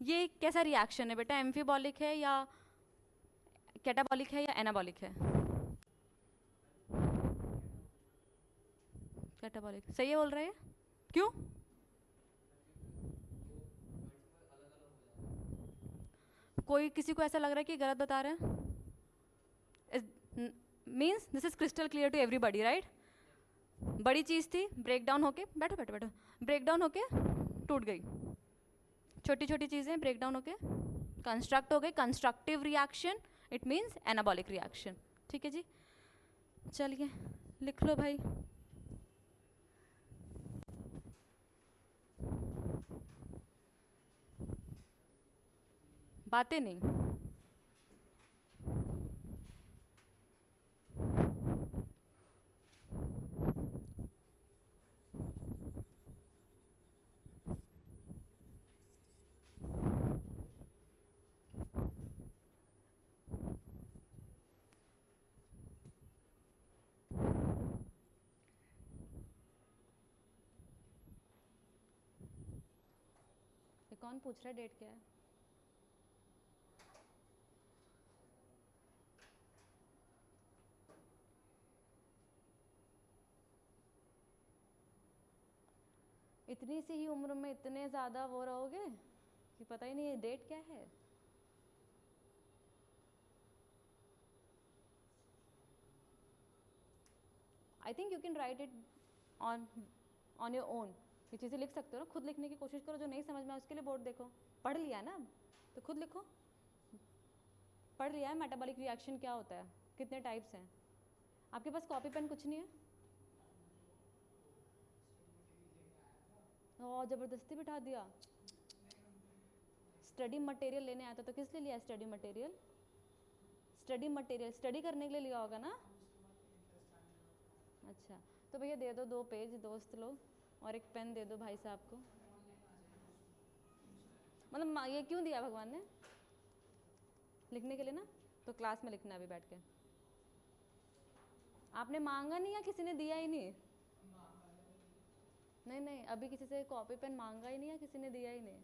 ये कैसा रिएक्शन है बेटा? एम्फीबॉलिक है या कैटाबॉलिक है या एनाबॉलिक है? कैटाबॉलिक सही है बोल रहे हैं। क्यों? कोई किसी को ऐसा लग रहा है कि गलत बता रहे हैं? Means this is crystal clear to everybody, right? बड़ी चीज़ थी, ब्रेक डाउन होके, बैठो बैठो बैठो, ब्रेक डाउन होके टूट गई। छोटी छोटी चीज़ें ब्रेक डाउन होके कंस्ट्रक्ट हो गई, constructive reaction, it means anabolic reaction. ठीक है जी, चलिए लिख लो भाई। बातें नहीं, कौन पूछ रहा है डेट क्या है? इतनी सी ही उम्र में इतने ज़्यादा वो रहोगे? कि पता ही नहीं है डेट क्या है। I think you can write it on your own. ये चीज़ें लिख सकते हो ना, खुद लिखने की कोशिश करो। जो नहीं समझ में आए उसके लिए बोर्ड देखो। पढ़ लिया है ना तो खुद लिखो। पढ़ लिया है मेटाबॉलिक रिएक्शन क्या होता है, कितने टाइप्स हैं। आपके पास कॉपी पेन कुछ नहीं है? और ज़बरदस्ती बिठा दिया। स्टडी मटेरियल लेने आया था तो किस लिए लिया study material? Study material study करने के लिए लिया होगा ना। अच्छा तो भैया दे दो 2 पेज दोस्त लोग और एक पेन दे दो भाई साहब को। मतलब ये क्यों दिया भगवान ने? लिखने के लिए ना। तो क्लास में लिखना अभी बैठ के। आपने मांगा नहीं या किसी ने दिया ही नहीं? नहीं नहीं, अभी किसी से कॉपी पेन मांगा ही नहीं या किसी ने दिया ही नहीं?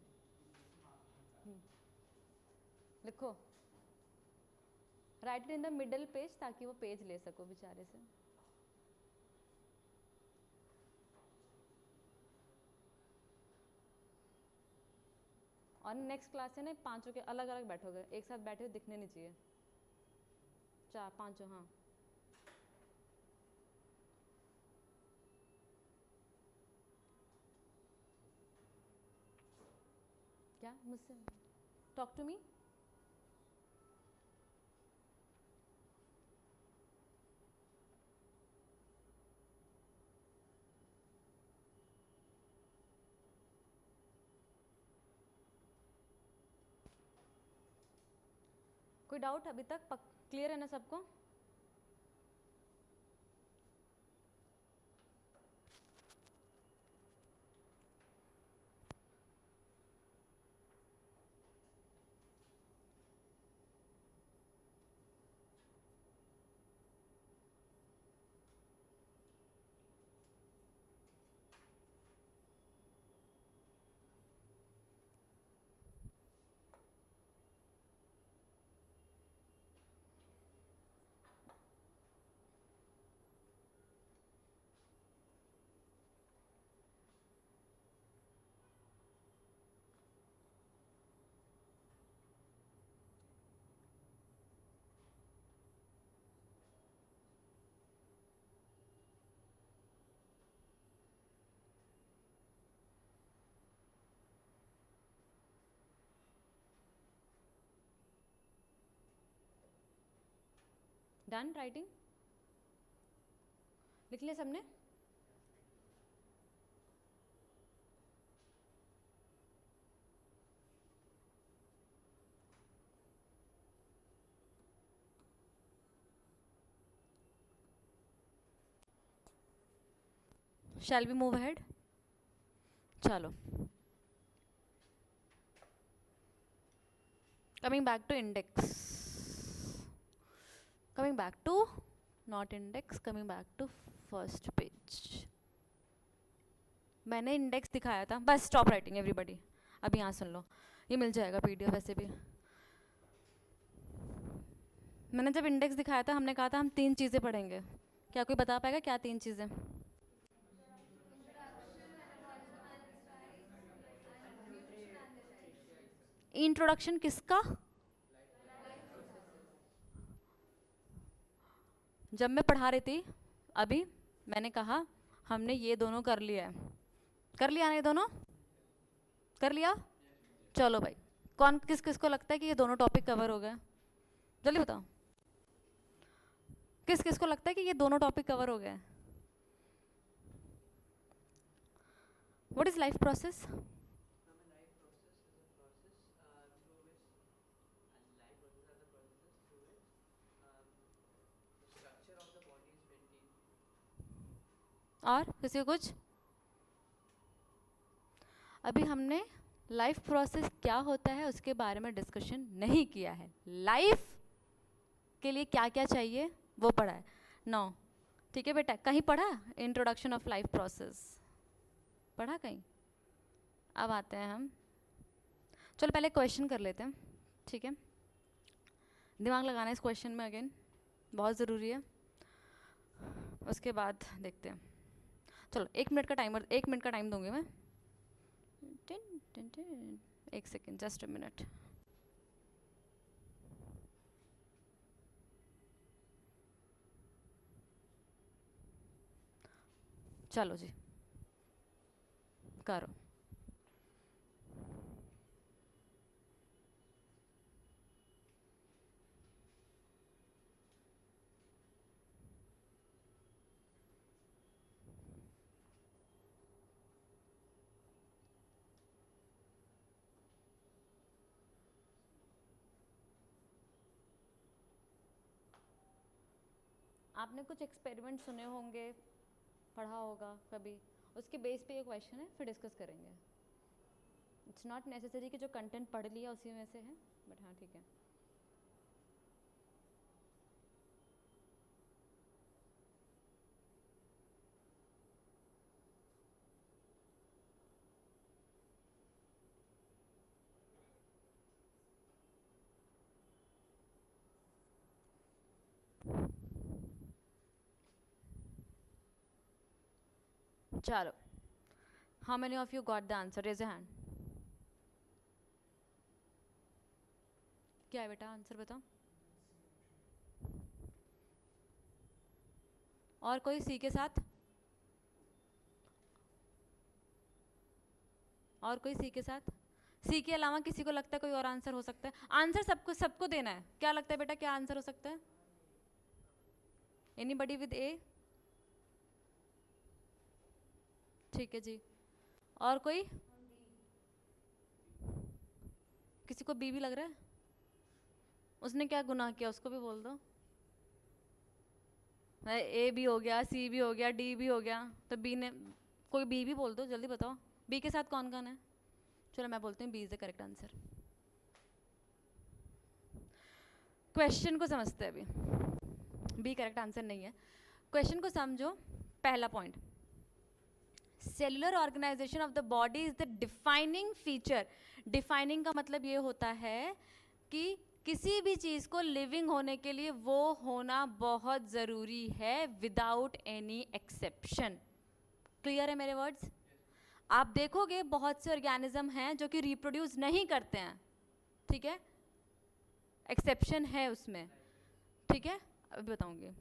लिखो, right it in the middle page ताकि वो पेज ले सको बेचारे से। और नेक्स्ट क्लास से ना 5 के अलग अलग बैठोगे, एक साथ बैठे हुए दिखने नहीं चाहिए। 4-5 हाँ। क्या मुझसे टॉक टू मी? कोई डाउट अभी तक? क्लियर है ना सबको? Done writing? लिख लिया सबने? Shall we move ahead? चलो, coming back to index, coming back to not index, coming back to first page. मैंने इंडेक्स दिखाया था, बस स्टॉप राइटिंग एवरीबॉडी। अब यहाँ सुन लो, ये मिल जाएगा पीडीएफ वैसे भी। मैंने जब इंडेक्स दिखाया था हमने कहा था हम 3 चीज़ें पढ़ेंगे। क्या कोई बता पाएगा क्या 3 चीज़ें? इंट्रोडक्शन किसका? जब मैं पढ़ा रही थी अभी मैंने कहा हमने ये दोनों कर लिया है। कर लिया ना ये दोनों? कर लिया? चलो भाई, कौन किस किस को लगता है कि ये दोनों टॉपिक कवर हो गए? जल्दी बताओ, किस किस को लगता है कि ये दोनों टॉपिक कवर हो गए? What is life process? और किसी को कुछ? अभी हमने लाइफ प्रोसेस क्या होता है उसके बारे में डिस्कशन नहीं किया है। लाइफ के लिए क्या क्या चाहिए वो पढ़ा है। नो ठीक है बेटा, कहीं पढ़ा इंट्रोडक्शन ऑफ लाइफ प्रोसेस? पढ़ा कहीं? अब आते हैं हम, चलो पहले क्वेश्चन कर लेते हैं, ठीक है? दिमाग लगाना इस क्वेश्चन में अगेन बहुत ज़रूरी है, उसके बाद देखते हैं। चलो 1 मिनट का टाइमर, 1 मिनट का टाइम दूंगी मैं। एक सेकेंड, जस्ट अ मिनट. चलो जी, करो. आपने कुछ एक्सपेरिमेंट सुने होंगे, पढ़ा होगा कभी, उसके बेस पे ये क्वेश्चन है, फिर डिस्कस करेंगे. इट्स नॉट नेसेसरी कि जो कंटेंट पढ़ लिया उसी में से है, बट हाँ ठीक है. चलो, how many of you got the answer? Raise a hand. क्या है बेटा, आंसर बताओ. और कोई सी के साथ? और कोई सी के साथ? सी के अलावा किसी को लगता है कोई और आंसर हो सकता है? आंसर सबको सबको देना है. क्या लगता है बेटा, क्या आंसर हो सकता है? एनीबडी विद ए? ठीक है जी. और कोई? किसी को बी भी लग रहा है? उसने क्या गुनाह किया, उसको भी बोल दो. ए भी हो गया, सी भी हो गया, डी भी हो गया, तो बी ने, कोई बी भी बोल दो, जल्दी बताओ. बी के साथ कौन कौन है? चलो मैं बोलती हूँ B is the correct answer. Question को समझते हैं अभी. बी करेक्ट आंसर नहीं है. क्वेश्चन को समझो. पहला point, cellular organisation of the body is the defining feature. Defining का मतलब ये होता है कि किसी भी चीज को लिविंग होने के लिए वो होना बहुत जरूरी है, विदाउट एनी एक्सेप्शन. क्लियर है मेरे वर्ड्स? आप देखोगे बहुत से ऑर्गेनिज्म हैं जो कि रिप्रोड्यूस नहीं करते हैं, ठीक है, एक्सेप्शन है उसमें, ठीक है, अभी बताऊंगी.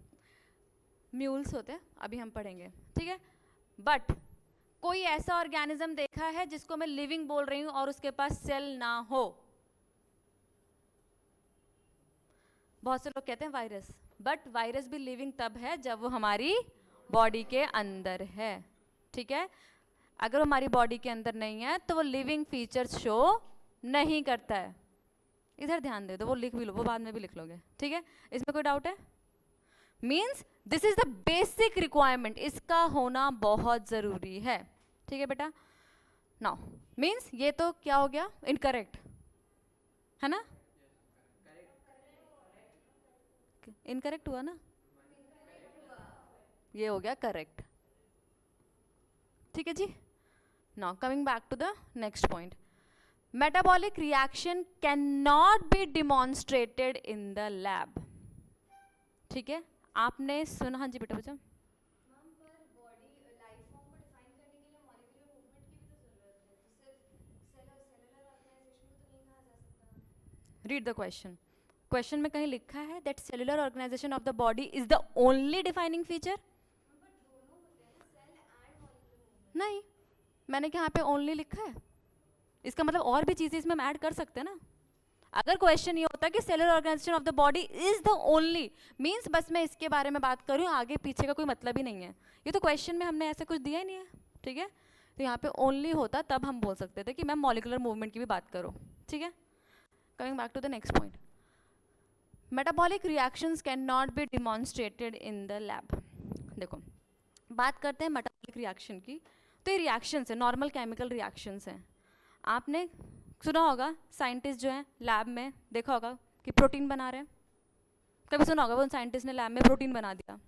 म्यूल्स होते हैं, अभी हम पढ़ेंगे, ठीक है. बट कोई ऐसा ऑर्गेनिज्म देखा है जिसको मैं लिविंग बोल रही हूं और उसके पास सेल ना हो? बहुत से लोग कहते हैं वायरस, बट वायरस भी लिविंग तब है जब वो हमारी बॉडी के अंदर है, ठीक है. अगर वो हमारी बॉडी के अंदर नहीं है तो वो लिविंग फीचर्स शो नहीं करता है. इधर ध्यान दे दो, वो लिख भी लो, वो बाद में भी लिख लोगे, ठीक है. इसमें कोई डाउट है? Means this is the basic requirement, इसका होना बहुत जरूरी है, ठीक है बेटा. नाउ मीन्स ये तो क्या हो गया, इनकरेक्ट है ना? इनकरेक्ट हुआ ना, ये हो गया करेक्ट, ठीक है जी. Now coming back to the next point, metabolic reaction can not be demonstrated in the lab. ठीक है, आपने सुना? हाँ जी बेटा बच्चा. Read the question. क्वेश्चन में कहीं लिखा है that cellular organisation of the body is the only defining feature? नहीं, मैंने यहाँ पे ओनली लिखा है. इसका मतलब और भी चीजें इसमें हम ऐड कर सकते हैं ना. अगर क्वेश्चन ये होता कि cellular organisation of the body is the only, means बस मैं इसके बारे में बात करूँ, आगे पीछे का कोई मतलब ही नहीं है. ये तो क्वेश्चन में हमने ऐसा कुछ दिया ही नहीं है, ठीक है. तो यहाँ पे ओनली होता तब हम बोल सकते थे कि मैम मॉलिकुलर मूवमेंट की भी बात करो, ठीक है. Coming back to the next point, metabolic reactions can not be demonstrated in the lab. देखो, बात करते हैं मेटाबॉलिक रिएक्शन की. तो ये रिएक्शंस है, नॉर्मल केमिकल रिएक्शंस हैं. आपने सुना होगा साइंटिस्ट जो हैं लैब में देखा होगा कि प्रोटीन बना रहे हैं. कभी सुना होगा वो साइंटिस्ट ने लैब में प्रोटीन बना दिया,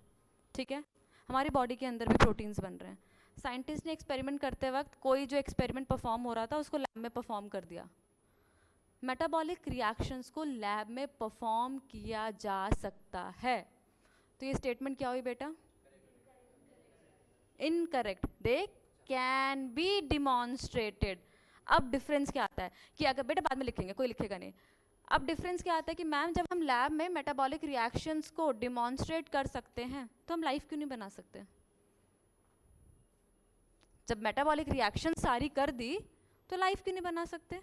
ठीक है. हमारी बॉडी के अंदर भी प्रोटीन्स बन रहे हैं. साइंटिस्ट ने एक्सपेरिमेंट करते वक्त कोई जो एक्सपेरिमेंट परफॉर्म हो रहा था उसको लैब में परफॉर्म कर दिया. मेटाबॉलिक रिएक्शंस को लैब में परफॉर्म किया जा सकता है. तो ये स्टेटमेंट क्या हुई बेटा? Incorrect. They can be demonstrated. अब डिफरेंस क्या आता है कि अगर बेटा बाद में लिखेंगे, कोई लिखेगा नहीं। अब डिफरेंस क्या आता है कि मैम जब हम लैब में मेटाबॉलिक रिएक्शंस को डिमॉन्स्ट्रेट कर सकते हैं तो हम लाइफ क्यों नहीं बना सकते? जब मेटाबॉलिक रिएक्शन सारी कर दी तो लाइफ क्यों नहीं बना सकते?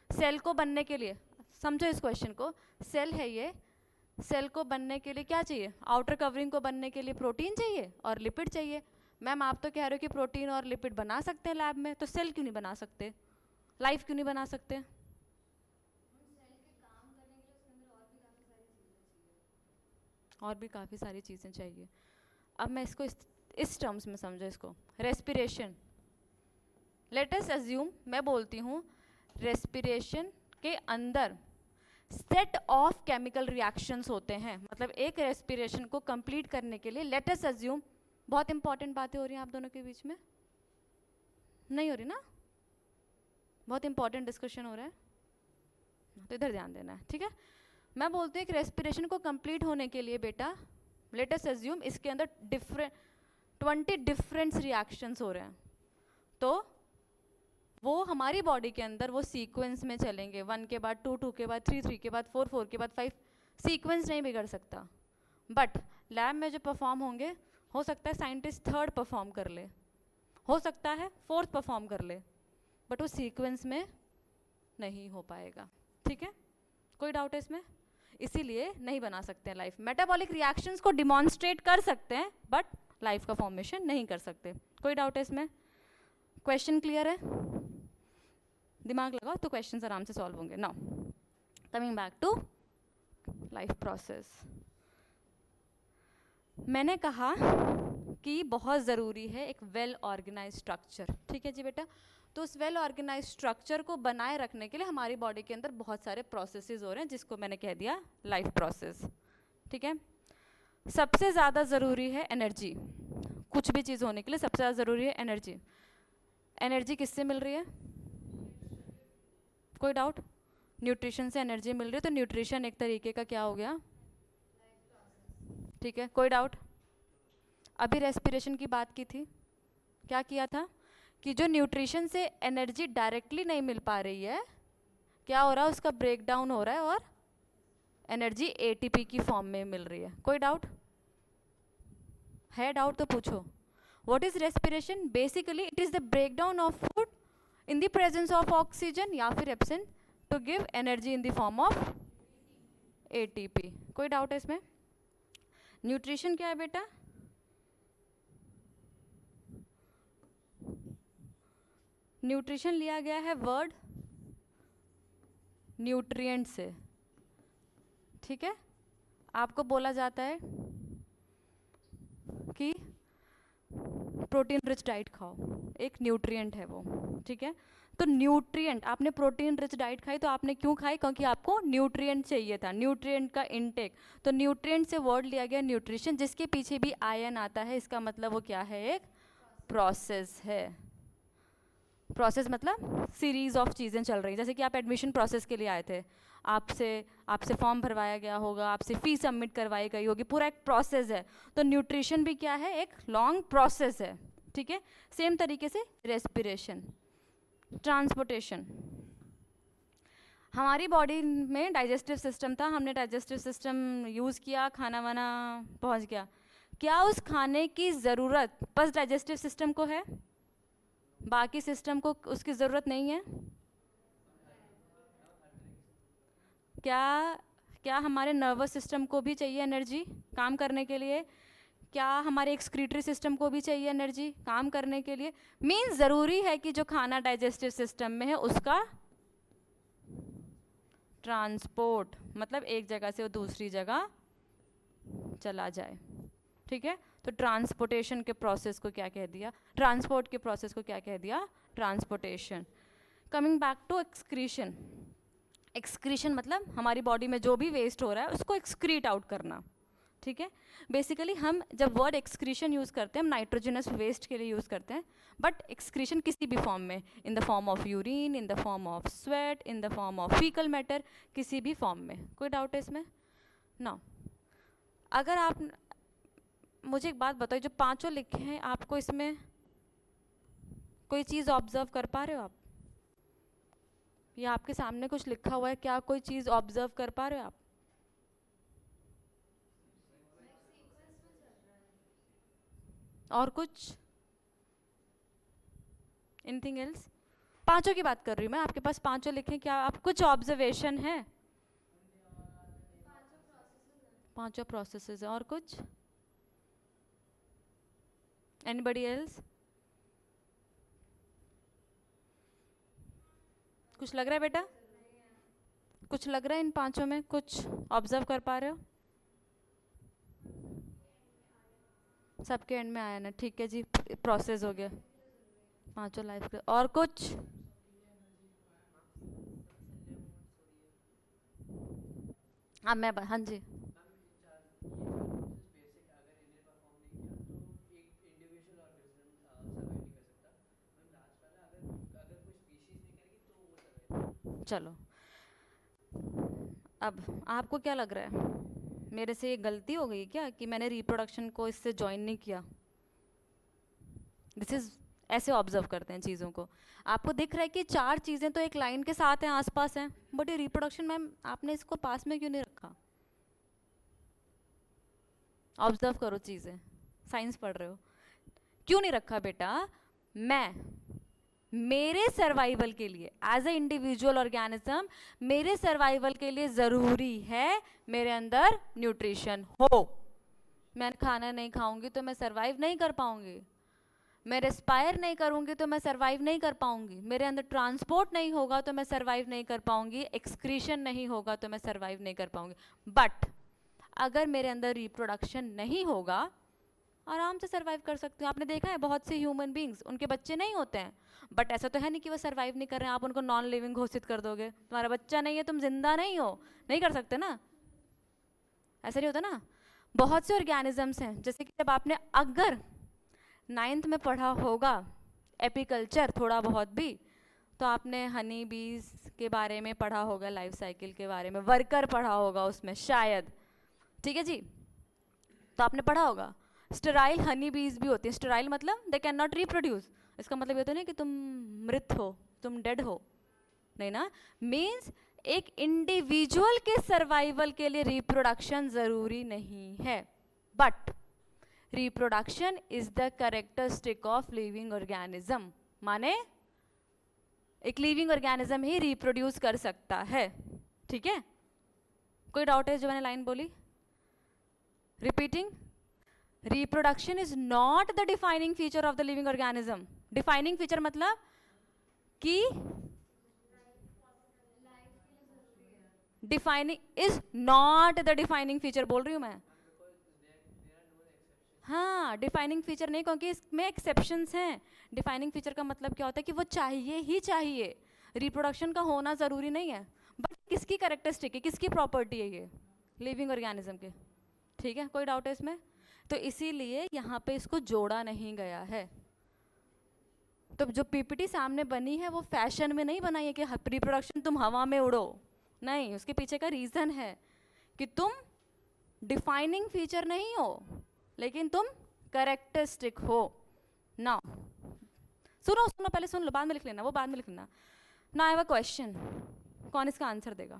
सेल को बनने के लिए, समझो इस क्वेश्चन को, सेल है ये, सेल को बनने के लिए क्या चाहिए? आउटर कवरिंग को बनने के लिए प्रोटीन चाहिए और लिपिड चाहिए। मैम आप तो कह रहे हो कि प्रोटीन और लिपिड बना सकते हैं लैब में, तो सेल क्यों नहीं बना सकते? लाइफ क्यों नहीं बना सकते? और भी काफ़ी सारी चीज़ें चाहिए। अब मैं इसको इस टर्म्स में समझो इसको, रेस्पिरेशन। लेट अस अज्यूम, मैं बोलती हूँ रेस्पिरेशन के अंदर सेट ऑफ केमिकल रिएक्शंस होते हैं, मतलब एक रेस्पिरेशन को कंप्लीट करने के लिए लेट अस अज्यूम, बहुत इंपॉर्टेंट बातें हो रही हैं आप दोनों के बीच में, नहीं हो रही ना? बहुत इंपॉर्टेंट डिस्कशन हो रहा है, तो इधर ध्यान देना है, ठीक है? मैं बोलती हूँ एक रेस्पिरेशन को कंप्लीट होने के लिए बेटा लेट अस अज्यूम इसके अंदर 20 डिफरेंट रिएक्शंस हो रहे हैं, तो वो हमारी बॉडी के अंदर वो सीक्वेंस में चलेंगे, 1 के बाद 2, 2 के बाद 3, 3 के बाद 4, 4 के बाद 5, सीक्वेंस नहीं बिगड़ सकता। बट लैब में जो परफॉर्म होंगे, हो सकता है साइंटिस्ट 3rd परफॉर्म कर ले, हो सकता है 4th परफॉर्म कर ले, बट वो सीक्वेंस में नहीं हो पाएगा, ठीक है? कोई डाउट है इसमें? इसीलिए नहीं बना सकते हैं लाइफ। मेटाबॉलिक रिएक्शंस को डिमॉन्स्ट्रेट कर सकते हैं बट लाइफ का फॉर्मेशन नहीं कर सकते। कोई डाउट है इसमें? क्वेश्चन क्लियर है? दिमाग लगाओ तो क्वेश्चंस आराम से सॉल्व होंगे। Now coming back to life process, मैंने कहा कि बहुत ज़रूरी है एक वेल ऑर्गेनाइज स्ट्रक्चर, ठीक है जी बेटा? तो उस वेल ऑर्गेनाइज स्ट्रक्चर को बनाए रखने के लिए हमारी बॉडी के अंदर बहुत सारे प्रोसेसेस हो रहे हैं, जिसको मैंने कह दिया लाइफ प्रोसेस, ठीक है? सबसे ज़्यादा ज़रूरी है एनर्जी, कुछ भी चीज़ होने के लिए सबसे ज़्यादा ज़रूरी है एनर्जी। एनर्जी किससे मिल रही है? कोई डाउट? न्यूट्रिशन से एनर्जी मिल रही है, तो न्यूट्रिशन एक तरीके का क्या हो गया? ठीक है, कोई डाउट? अभी रेस्पिरेशन की बात की थी, क्या किया था कि जो न्यूट्रिशन से एनर्जी डायरेक्टली नहीं मिल पा रही है, क्या हो रहा है? उसका ब्रेक डाउन हो रहा है और एनर्जी एटीपी की फॉर्म में मिल रही है। कोई डाउट है? डाउट तो पूछो। What is respiration? Basically it is the break down of food in the presence of oxygen या फिर absent to give energy in the form of ATP. कोई डाउट है इसमें? न्यूट्रिशन क्या है बेटा? न्यूट्रिशन लिया गया है वर्ड न्यूट्रिएंट से, ठीक है? आपको बोला जाता है कि प्रोटीन रिच डाइट खाओ, एक न्यूट्रिएंट है वो, ठीक है? तो न्यूट्रिएंट, आपने प्रोटीन रिच डाइट खाई तो आपने क्यों खाई? क्योंकि आपको न्यूट्रिएंट चाहिए था, न्यूट्रिएंट का इनटेक। तो न्यूट्रिएंट से वर्ड लिया गया न्यूट्रिशन, जिसके पीछे भी आयन आता है, इसका मतलब वो क्या है? एक प्रोसेस है। प्रोसेस मतलब सीरीज ऑफ चीज़ें चल रही हैं, जैसे कि आप एडमिशन प्रोसेस के लिए आए थे, आपसे फॉर्म भरवाया गया होगा, आपसे फीस सबमिट करवाई गई होगी, पूरा एक प्रोसेस है। तो न्यूट्रिशन भी क्या है? एक लॉन्ग प्रोसेस है, ठीक है? सेम तरीके से रेस्पिरेशन, ट्रांसपोर्टेशन। हमारी बॉडी में डाइजेस्टिव सिस्टम था, हमने डाइजेस्टिव सिस्टम यूज़ किया, खाना वाना पहुंच गया। क्या उस खाने की ज़रूरत बस डाइजेस्टिव सिस्टम को है, बाकी सिस्टम को उसकी ज़रूरत नहीं है? क्या हमारे नर्वस सिस्टम को भी चाहिए एनर्जी काम करने के लिए? क्या हमारे एक्सक्रीटरी सिस्टम को भी चाहिए एनर्जी काम करने के लिए? मीन्स ज़रूरी है कि जो खाना डाइजेस्टिव सिस्टम में है उसका ट्रांसपोर्ट, मतलब एक जगह से वो दूसरी जगह चला जाए, ठीक है? तो ट्रांसपोर्टेशन के प्रोसेस को क्या कह दिया? ट्रांसपोर्ट के प्रोसेस को क्या कह दिया? Transportation. Coming back to excretion. Excretion मतलब हमारी बॉडी में जो भी वेस्ट हो रहा है उसको एक्सक्रीट आउट करना, ठीक है? बेसिकली हम जब वर्ड एक्सक्रीशन यूज़ करते हैं, हम नाइट्रोजनस वेस्ट के लिए यूज़ करते हैं, बट एक्सक्रीशन किसी भी फॉर्म में, इन the form of urine, in the form of sweat, in the form of faecal matter, किसी भी फॉर्म में। कोई डाउट है इसमें? ना, अगर आप मुझे एक बात बताइए, जो पांचों लिखे हैं आपको इसमें कोई चीज़ ऑब्जर्व कर पा रहे हो आप? या आपके सामने कुछ लिखा हुआ है, क्या कोई चीज़ ऑब्जर्व कर पा रहे हो आप? और कुछ? Anything else? पांचों की बात कर रही हूँ मैं, आपके पास पांचों लिखे, क्या आप कुछ ऑब्जर्वेशन है? पांचों प्रोसेसेस है, और कुछ? Anybody else? कुछ लग रहा है बेटा? कुछ लग रहा है इन पांचों में? कुछ ऑब्जर्व कर पा रहे हो? सबके एंड में आया ना, ठीक है जी, प्रोसेस हो गया। पांचों लाइफ के, और कुछ? हाँ मैं हाँ जी। चलो, अब आपको क्या लग रहा है, मेरे से ये गलती हो गई क्या कि मैंने रिप्रोडक्शन को इससे ज्वाइन नहीं किया? दिस इज, ऐसे ऑब्जर्व करते हैं चीज़ों को। आपको दिख रहा है कि चार चीज़ें तो एक लाइन के साथ हैं, आसपास हैं, बट ये रिप्रोडक्शन, मैम आपने इसको पास में क्यों नहीं रखा? ऑब्जर्व करो चीज़ें, साइंस पढ़ रहे हो। क्यों नहीं रखा बेटा? मैं, मेरे सर्वाइवल के लिए एज ए इंडिविजुअल ऑर्गेनिज्म, मेरे सर्वाइवल के लिए ज़रूरी है मेरे अंदर न्यूट्रिशन हो। मैं खाना नहीं खाऊंगी तो मैं सर्वाइव नहीं कर पाऊंगी। मैं रेस्पायर नहीं करूंगी तो मैं सर्वाइव नहीं कर पाऊंगी। मेरे अंदर ट्रांसपोर्ट नहीं होगा तो मैं सर्वाइव नहीं कर पाऊंगी। एक्सक्रीशन नहीं होगा तो मैं सर्वाइव नहीं कर पाऊंगी। बट अगर मेरे अंदर रिप्रोडक्शन नहीं होगा, आराम से सर्वाइव कर सकती हूँ। आपने देखा है बहुत से ह्यूमन बींग्स, उनके बच्चे नहीं होते हैं, बट ऐसा तो है नहीं कि वो सर्वाइव नहीं कर रहे हैं, आप उनको नॉन लिविंग घोषित कर दोगे, तुम्हारा बच्चा नहीं है, तुम जिंदा नहीं हो, नहीं कर सकते ना, ऐसा नहीं होता ना। बहुत से ऑर्गेनिजम्स हैं, जैसे कि जब आपने अगर 9th में पढ़ा होगा एपीकल्चर थोड़ा बहुत भी, तो आपने हनी बीज के बारे में पढ़ा होगा, लाइफ साइकिल के बारे में, वर्कर पढ़ा होगा उसमें शायद, ठीक है जी, तो आपने पढ़ा होगा। स्टेराइल हनी बीज भी होती है। स्टेराइल मतलब दे कैन नॉट रिप्रोड्यूस। इसका मतलब ये तो नहीं कि तुम मृत हो, तुम डेड हो, नहीं ना। मीन्स एक इंडिविजुअल के सर्वाइवल के लिए रिप्रोडक्शन जरूरी नहीं है, but reproduction is the characteristic of living organism. माने एक लिविंग ऑर्गेनिज्म ही रिप्रोड्यूस कर सकता है, ठीक है। कोई डाउट है जो मैंने लाइन बोली? Repeating, reproduction is not the defining feature of the living organism. Defining feature मतलब कि defining is not the defining feature बोल रही हूं मैं। हाँ, डिफाइनिंग फीचर नहीं, क्योंकि इसमें एक्सेप्शंस हैं। डिफाइनिंग फीचर का मतलब क्या होता है कि वो चाहिए ही चाहिए, रिप्रोडक्शन का होना ज़रूरी नहीं है, बट किसकी कैरेक्टरिस्टिक है, किसकी प्रॉपर्टी है ये, लिविंग ऑर्गेनिज्म के, ठीक है। कोई डाउट है इसमें? तो इसीलिए यहाँ पे इसको जोड़ा नहीं गया है। तो जो पीपीटी सामने बनी है वो फैशन में नहीं बनाई है कि रिप्रोडक्शन तुम हवा में उड़ो, नहीं, उसके पीछे का रीज़न है कि तुम डिफाइनिंग फीचर नहीं हो, लेकिन तुम करेक्टरिस्टिक हो। नाउ सुनो सुनो, पहले सुन लो, बाद में लिख लेना, वो बाद में लिख लेना। Now I have a question, कौन इसका आंसर देगा?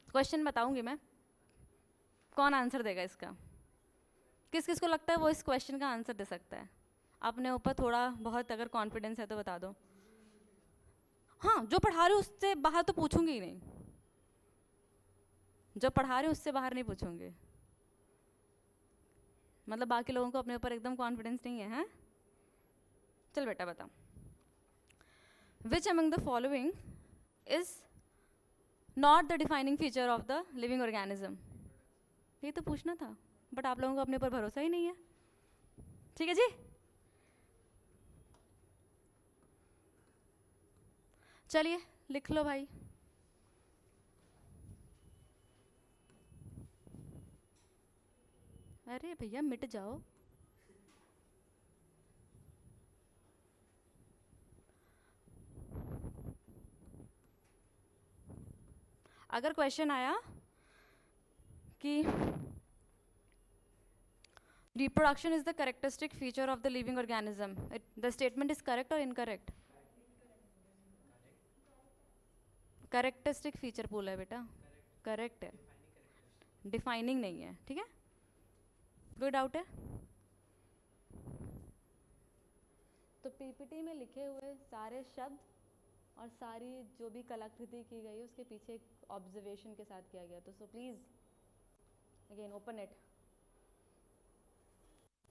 क्वेश्चन बताऊंगी मैं, कौन आंसर देगा इसका? किस किस को लगता है वो इस क्वेश्चन का आंसर दे सकता है? अपने ऊपर थोड़ा बहुत अगर कॉन्फिडेंस है तो बता दो। हाँ, जो पढ़ा रहे हो उससे बाहर तो पूछूंगी ही नहीं, जो पढ़ा रहे हो उससे बाहर नहीं पूछूंगी। मतलब बाकी लोगों को अपने ऊपर एकदम कॉन्फिडेंस नहीं है, हैं? चल बेटा बता, which among the following is not the defining feature of the living organism? ये तो पूछना था, बट आप लोगों को अपने ऊपर भरोसा ही नहीं है, ठीक है जी। चलिए लिख लो भाई। अरे भैया मिट जाओ। अगर क्वेश्चन आया कि Reproduction is the characteristic feature of the living organism. The statement is correct or incorrect? Characteristic feature बोला है बेटा, correct है, defining नहीं है, ठीक है? कोई डाउट है? तो पीपीटी में लिखे हुए सारे शब्द और सारी जो भी कलाकृति की गई उसके पीछे एक ऑब्जर्वेशन के साथ किया गया, तो so please again open it.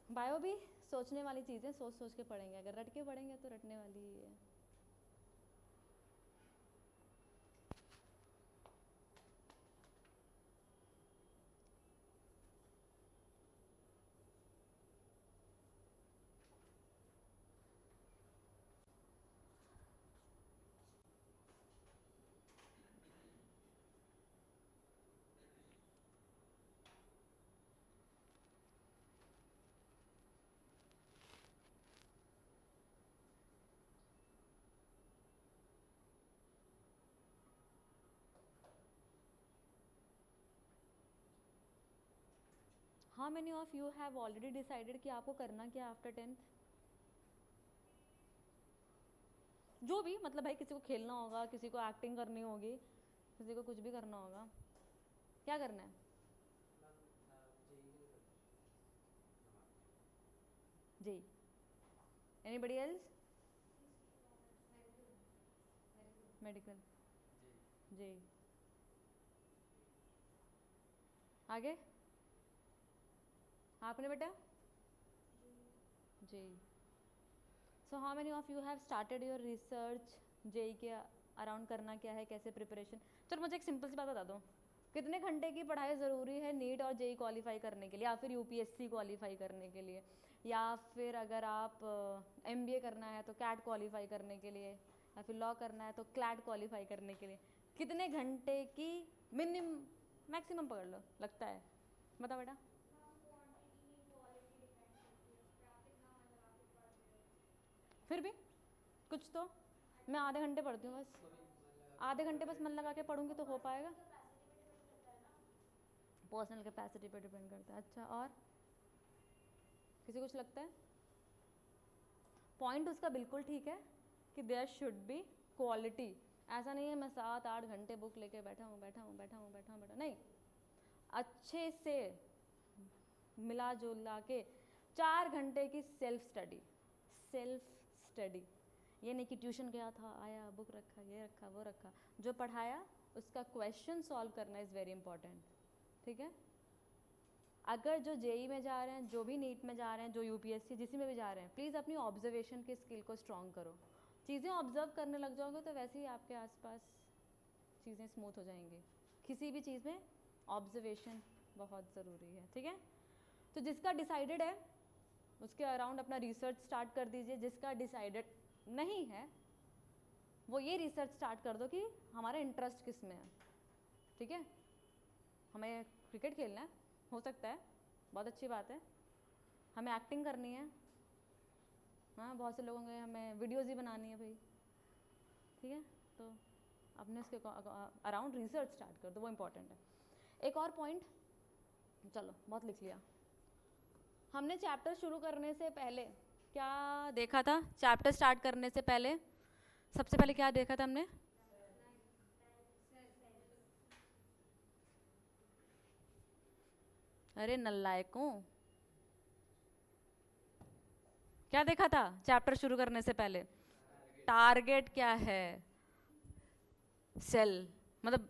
Bio भी सोचने वाली चीज़ें सोच सोच के पढ़ेंगे, अगर रट के पढ़ेंगे तो रटने वाली ही है. How many of you have already decided कि आपको करना क्या आफ्टर 10th? जो भी, मतलब भाई किसी को खेलना होगा, किसी को एक्टिंग करनी होगी, किसी को कुछ भी करना होगा, क्या करना है? जी. Anybody else? मेडिकल. जी. आगे आपने बेटा? जी. So how many of you have started your research JEE के अराउंड? करना क्या है, कैसे प्रिपरेशन? चलो मुझे एक सिंपल सी बात बता दो, कितने घंटे की पढ़ाई ज़रूरी है नीट और जेई क्वालिफाई करने के लिए, या फिर यूपीएससी क्वालिफाई करने के लिए, या फिर अगर आप एमबीए करना है तो कैट क्वालिफाई करने के लिए, या फिर लॉ करना है तो क्लैट क्वालिफाई करने के लिए, कितने घंटे की मिनिमम मैक्सिमम पकड़ लो लगता है? बता बेटा. फिर भी कुछ तो, मैं आधे घंटे पढ़ती हूँ बस, आधे घंटे बस मन लगा के पढ़ूंगी तो हो पाएगा? पर्सनल कैपेसिटी पे डिपेंड करता है. अच्छा, और किसी कुछ लगता है? पॉइंट उसका बिल्कुल ठीक है कि देयर शुड बी क्वालिटी. ऐसा नहीं है मैं 7-8 घंटे बुक लेके बैठा हूँ, नहीं. अच्छे से मिला जुला के 4 घंटे की सेल्फ स्टडी. ये नहीं कि ट्यूशन गया था, आया, बुक रखा, ये रखा, वो रखा. जो पढ़ाया उसका क्वेश्चन सॉल्व करना इज़ वेरी इंपॉर्टेंट, ठीक है? अगर जो जेई में जा रहे हैं, जो भी नीट में जा रहे हैं, जो यूपीएससी जिसी में भी जा रहे हैं, प्लीज़ अपनी ऑब्जर्वेशन की स्किल को स्ट्रॉन्ग करो. चीज़ें ऑब्जर्व करने लग जाओगे तो वैसे ही आपके आसपास चीज़ें स्मूथ हो जाएंगी. किसी भी चीज़ में ऑब्जर्वेशन बहुत ज़रूरी है, ठीक है? तो जिसका डिसाइडेड है उसके अराउंड अपना रिसर्च स्टार्ट कर दीजिए. जिसका डिसाइडेड नहीं है वो ये रिसर्च स्टार्ट कर दो कि हमारा इंटरेस्ट किस में है, ठीक है? हमें क्रिकेट खेलना है, हो सकता है, बहुत अच्छी बात है. हमें एक्टिंग करनी है, हाँ, बहुत से लोगों के हमें वीडियोज़ ही बनानी है भाई, ठीक है? तो अपने उसके अराउंड रिसर्च स्टार्ट कर दो, वो इम्पॉर्टेंट है. एक और पॉइंट, चलो बहुत लिख लिया. हमने चैप्टर शुरू करने से पहले क्या देखा था? चैप्टर स्टार्ट करने से पहले सबसे पहले क्या देखा था हमने? अरे नल्लायकों, क्या देखा था चैप्टर शुरू करने से पहले? टारगेट क्या है, सेल, मतलब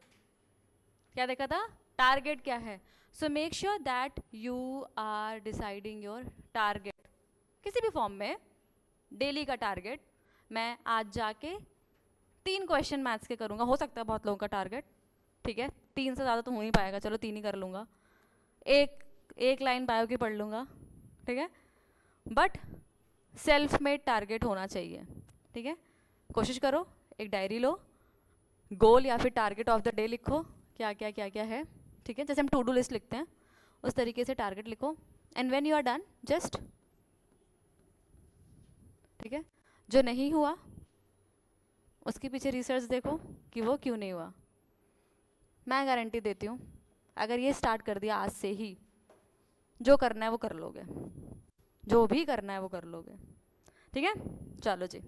क्या देखा था? टारगेट क्या है. So make sure that you are deciding your target किसी भी फॉर्म में. डेली का टारगेट, मैं आज जाके 3 क्वेश्चन मैथ्स के करूँगा. हो सकता है बहुत लोगों का टारगेट, ठीक है, 3 से ज़्यादा तो हो नहीं पाएगा, चलो 3 ही कर लूँगा. एक लाइन बायो की पढ़ लूँगा, ठीक है? बट सेल्फ मेड टारगेट होना चाहिए, ठीक है? कोशिश करो, एक डायरी लो, गोल या फिर टारगेट ऑफ द डे लिखो, क्या क्या है, ठीक है? जैसे हम टू डू लिस्ट लिखते हैं उस तरीके से टारगेट लिखो. And when you are done just, ठीक है, जो नहीं हुआ उसके पीछे रिसर्च देखो कि वो क्यों नहीं हुआ. मैं गारंटी देती हूँ अगर ये स्टार्ट कर दिया आज से ही, जो करना है वो कर लोगे, जो भी करना है वो कर लोगे, ठीक है। चलो जी,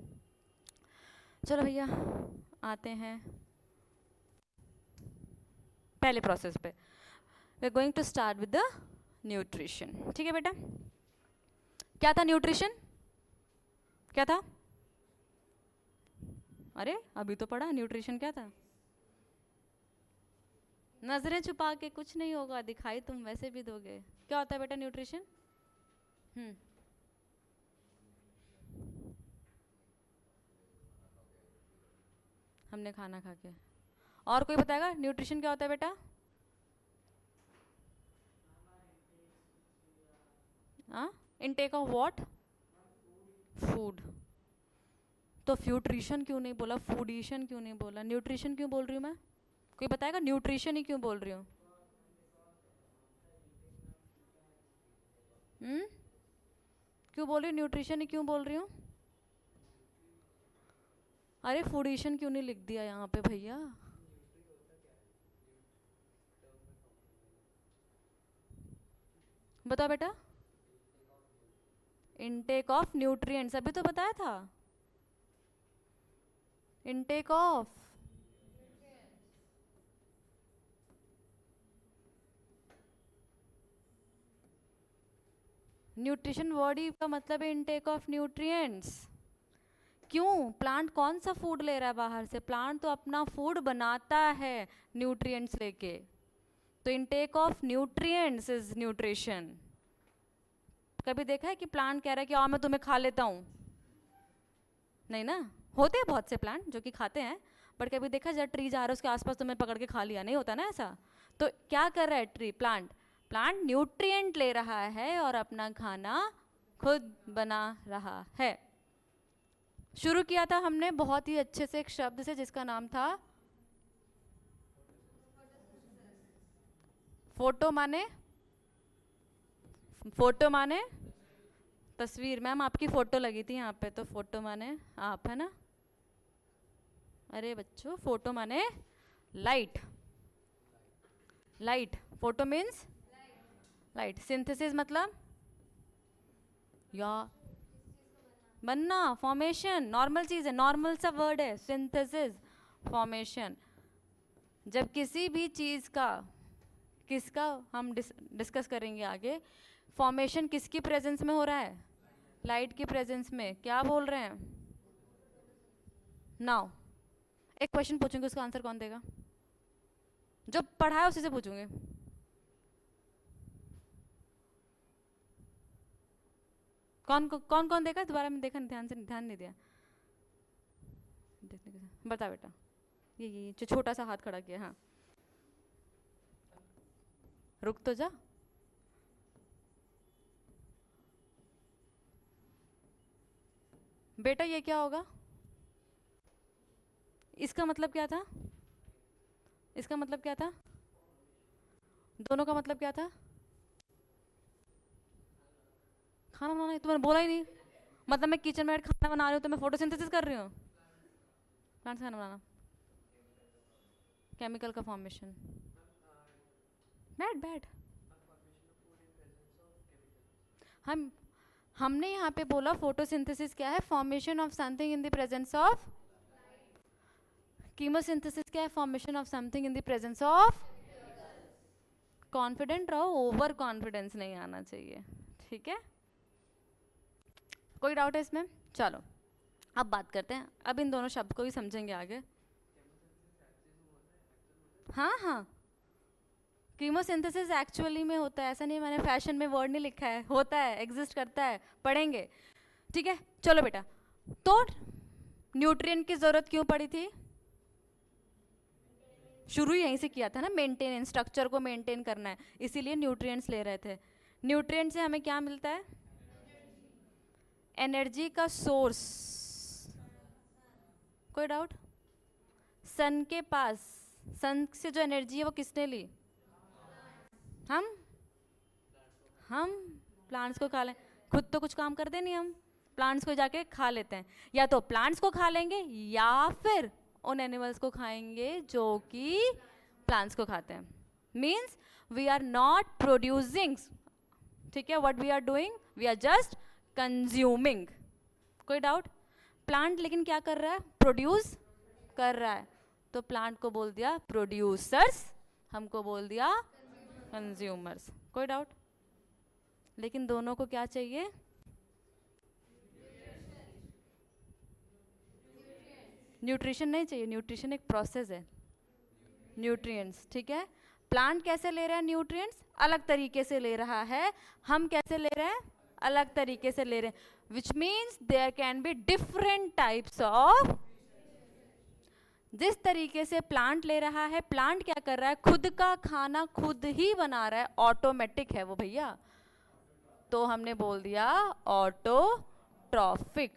चलो भैया आते हैं पहले प्रोसेस पे। We are going to start with the nutrition, ठीक है बेटा। क्या था न्यूट्रिशन, क्या था? अरे अभी तो पढ़ा न्यूट्रिशन क्या था। नजरें छुपा के कुछ नहीं होगा, दिखाई तुम वैसे भी दोगे। क्या होता है बेटा न्यूट्रिशन? हमने खाना खा के। और कोई बताएगा न्यूट्रिशन क्या होता है बेटा? Intake of what? फूड। तो फ्यूट्रिशन क्यों नहीं बोला, फूडिशन क्यों नहीं बोला, न्यूट्रिशन क्यों बोल रही हूँ मैं? कोई बताएगा न्यूट्रिशन ही क्यों बोल रही हूँ? क्यों बोल रही हूँ न्यूट्रिशन ही क्यों बोल रही हूँ? अरे फूडिशन क्यों नहीं लिख दिया यहाँ पे भैया? बताओ बेटा। इनटेक ऑफ न्यूट्रिएंट्स, अभी तो बताया था। इनटेक ऑफ न्यूट्रिशन, वर्ड ही का मतलब है इनटेक ऑफ न्यूट्रिएंट्स। क्यों? प्लांट कौन सा फूड ले रहा है बाहर से? प्लांट तो अपना फूड बनाता है न्यूट्रिएंट्स लेके। तो intake of nutrients is nutrition. कभी देखा है कि प्लांट कह रहा है कि आओ मैं तुम्हें खा लेता हूँ? नहीं ना। होते हैं बहुत से प्लांट जो कि खाते हैं, बट कभी देखा जब ट्री जा रहा है उसके आसपास तुम्हें पकड़ के खा लिया, नहीं होता ना ऐसा। तो क्या कर रहा है ट्री, प्लांट? प्लांट न्यूट्रिएंट ले रहा है और अपना खाना खुद बना रहा है। शुरू किया था हमने बहुत ही अच्छे से एक शब्द से जिसका नाम था फोटो। माने फोटो माने तस्वीर। मैम आपकी फोटो लगी थी यहाँ पे, तो फोटो माने आप, है ना? अरे बच्चों फोटो माने light. Light, photo means light. Synthesis मतलब या बनना, फॉर्मेशन, नॉर्मल चीज़ है, नॉर्मल सा वर्ड है सिंथेसिस, फॉर्मेशन। जब किसी भी चीज़ का, किसका हम डिस्कस करेंगे आगे, फॉर्मेशन किसकी प्रेजेंस में हो रहा है? लाइट की प्रेजेंस में। क्या बोल रहे हैं? नाउ एक क्वेश्चन पूछूंगी, उसका आंसर कौन देगा? जो पढ़ा है उसी से पूछूंगी। कौन कौन देखा? दोबारा में देखा, ध्यान से ध्यान नहीं दिया। बता बेटा। ये जो छोटा सा हाथ खड़ा किया, हाँ रुक तो जा। बेटा ये क्या होगा? इसका मतलब क्या था? इसका मतलब क्या था? दोनों का मतलब क्या था? खाना बनाना। तुमने बोला ही नहीं। मतलब मैं किचन में खाना बना रही हूँ तो मैं फोटोसिंथेसिस कर रही हूँ? प्लांट से खाना बनाना, केमिकल का फॉर्मेशन। Bad bad. हमने यहाँ पे बोला फोटोसिंथेसिस क्या है? Formation of something in the presence of. Chemosynthesis क्या है? Formation of something in the presence of. Confident रहो, ओवर कॉन्फिडेंस नहीं आना चाहिए, ठीक है? कोई डाउट है इसमें? चलो अब बात करते हैं, अब इन दोनों शब्द को भी समझेंगे आगे। हाँ हाँ, कीमोसिंथेसिस एक्चुअली में होता है, ऐसा नहीं मैंने फैशन में वर्ड नहीं लिखा है, होता है, एग्जिस्ट करता है, पढ़ेंगे, ठीक है? चलो बेटा, तो न्यूट्रिएंट की जरूरत क्यों पड़ी थी? शुरू यहीं से किया था ना, मेंटेनेंस, स्ट्रक्चर को मेंटेन करना है, इसीलिए न्यूट्रिएंट्स ले रहे थे। न्यूट्रिएंट से हमें क्या मिलता है? एनर्जी का सोर्स। कोई डाउट? सन के पास, सन से जो एनर्जी है वो किसने ली? हम प्लांट्स को खा लें, खुद तो कुछ काम करते नहीं, हम प्लांट्स को जाके खा लेते हैं। या तो प्लांट्स को खा लेंगे या फिर उन एनिमल्स को खाएंगे जो कि प्लांट्स को खाते हैं। Means we are not producing ठीक है, what we are doing, we are just consuming. कोई डाउट? प्लांट लेकिन क्या कर रहा है? प्रोड्यूस कर रहा है. तो प्लांट को बोल दिया प्रोड्यूसर्स, हमको बोल दिया कंज्यूमर्स. कोई डाउट? लेकिन दोनों को क्या चाहिए? न्यूट्रिशन नहीं चाहिए. न्यूट्रिशन एक प्रोसेस है. न्यूट्रिएंट्स, ठीक है. प्लांट कैसे ले रहा है न्यूट्रिएंट्स? अलग तरीके से ले रहा है. हम कैसे ले रहे हैं? अलग तरीके से ले रहे हैं. Which means there can be different types of. जिस तरीके से प्लांट ले रहा है, प्लांट क्या कर रहा है? खुद का खाना खुद ही बना रहा है. ऑटोमेटिक है वो भैया. तो हमने बोल दिया ऑटोट्रॉफिक.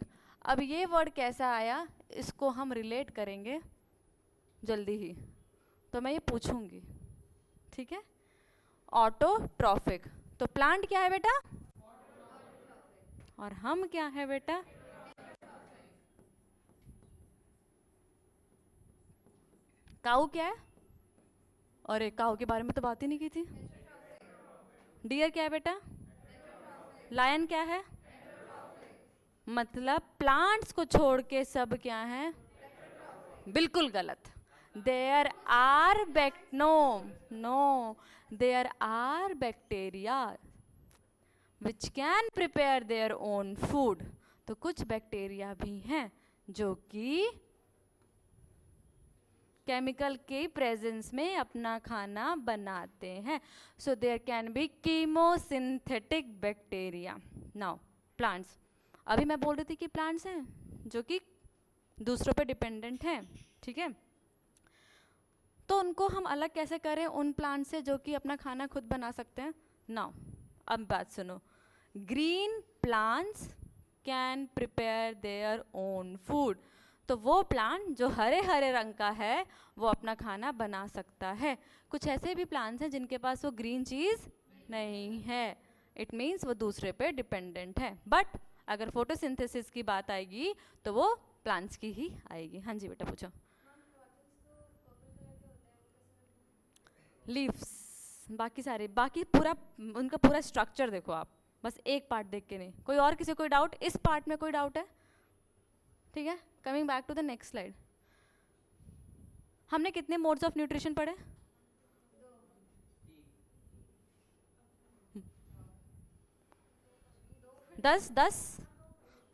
अब ये वर्ड कैसा आया, इसको हम रिलेट करेंगे जल्दी ही. तो मैं ये पूछूंगी, ठीक है. ऑटोट्रॉफिक. तो प्लांट क्या है बेटा? और हम क्या है बेटा? काऊ क्या है? अरे काऊ के बारे में तो बात ही नहीं की थी. डियर क्या है बेटा? लायन क्या है? मतलब प्लांट्स को छोड़ के सब क्या है? बिल्कुल गलत. There are no, there are bacteria which can prepare their own food. तो कुछ बैक्टीरिया भी हैं जो कि केमिकल के प्रेजेंस में अपना खाना बनाते हैं. So there can be chemosynthetic bacteria. Now plants, अभी मैं बोल रही थी कि प्लांट्स हैं जो कि दूसरों पे डिपेंडेंट हैं, ठीक है. तो उनको हम अलग कैसे करें उन प्लांट से जो कि अपना खाना खुद बना सकते हैं? नाउ अब बात सुनो. Green plants can prepare their own food. तो वो प्लांट जो हरे हरे रंग का है वो अपना खाना बना सकता है. कुछ ऐसे भी प्लांट्स हैं जिनके पास वो ग्रीन चीज़ नहीं है. इट मीन्स वो दूसरे पे डिपेंडेंट है. बट अगर फोटोसिंथेसिस की बात आएगी तो वो प्लांट्स की ही आएगी. हाँ जी बेटा पूछो. लीव्स, बाकी सारे, बाकी पूरा उनका पूरा स्ट्रक्चर देखो आप, बस एक पार्ट देख के नहीं. कोई और किसी कोई डाउट? इस पार्ट में कोई डाउट है? ठीक है, coming back to the next slide. हमने कितने मोड्स ऑफ न्यूट्रिशन पढ़े? 10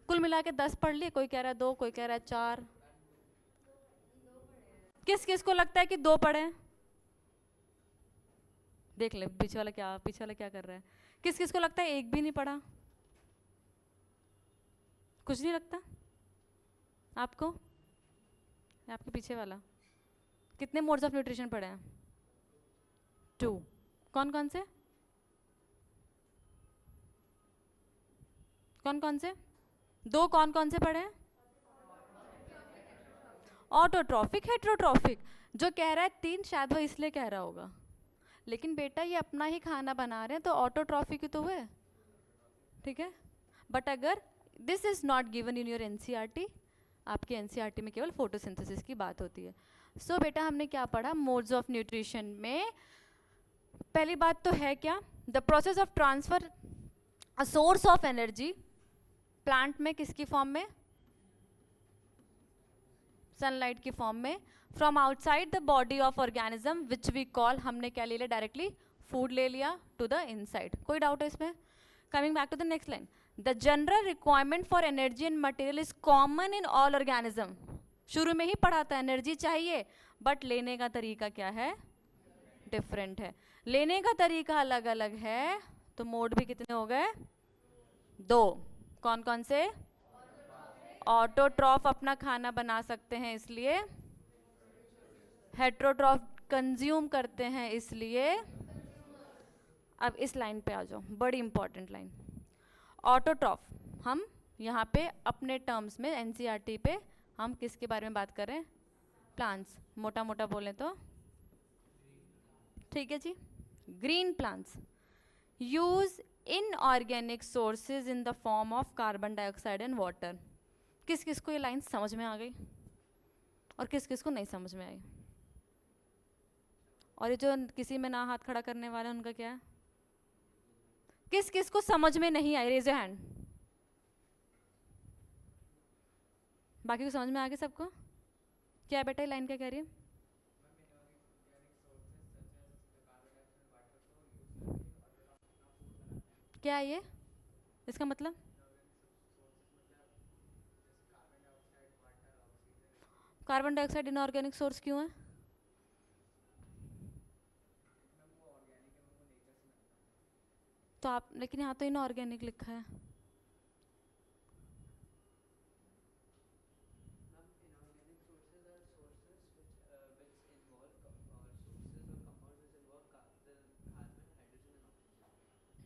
कुल मिला के 10 पढ़ लिए. कोई कह रहा है 2, कोई कह रहा है 4. किस किस को लगता है कि 2 पढ़े? देख ले पीछे वाला क्या कर रहा है. किस किस को लगता है एक भी नहीं पढ़ा? कुछ नहीं लगता आपको? आपके पीछे वाला कितने मोड्स ऑफ न्यूट्रिशन पढ़े हैं? 2. कौन कौन से? कौन कौन से? 2 कौन कौन से पढ़े हैं? Autotrophic, heterotrophic. जो कह रहा है 3 शायद वो इसलिए कह रहा होगा. लेकिन बेटा ये अपना ही खाना बना रहे हैं तो ऑटोट्रॉफिक ही तो हुए, ठीक है. बट अगर this is not given in your NCERT, आपके एनसीईआरटी में केवल फोटोसिंथेसिस की बात होती है. सो बेटा हमने क्या पढ़ा मोड्स ऑफ न्यूट्रिशन में? पहली बात तो है क्या? The process of transfer a source of energy plant में किसकी फॉर्म में? सनलाइट की फॉर्म में. From outside the body of organism which we call, हमने क्या ले लिया डायरेक्टली? फूड ले लिया. To the inside. कोई डाउट है इसमें? Coming back to the next line. The general requirement for energy and material is common in all organism. शुरू में ही पढ़ा था एनर्जी चाहिए, बट लेने का तरीका क्या है? डिफरेंट है. लेने का तरीका अलग अलग है. तो मोड भी कितने हो गए? 2. कौन कौन से? ऑटोट्रॉफ अपना खाना बना सकते हैं इसलिए. हेट्रोट्रॉफ कंज्यूम करते हैं इसलिए. अब इस लाइन पे आ जाओ, बड़ी इंपॉर्टेंट लाइन. ऑटोट्रॉफ हम यहाँ पे अपने टर्म्स में एनसीईआरटी पे हम किसके बारे में बात कर रहे हैं? प्लांट्स. मोटा मोटा बोलें तो ठीक है जी. Green plants use inorganic sources in the form of carbon dioxide and water. किस किस को ये लाइन समझ में आ गई और किस किस को नहीं समझ में आई? और ये जो किसी में ना हाथ खड़ा करने वाले उनका क्या है? किस किस को समझ में नहीं आई, रेज योर हैंड। बाकी को समझ में आ गया सबको? क्या है बेटा, लाइन क्या कह रही है? क्या है ये, इसका मतलब? कार्बन डाइऑक्साइड इनऑर्गेनिक सोर्स क्यों है? तो आप, लेकिन यहाँ तो इनऑर्गेनिक लिखा है।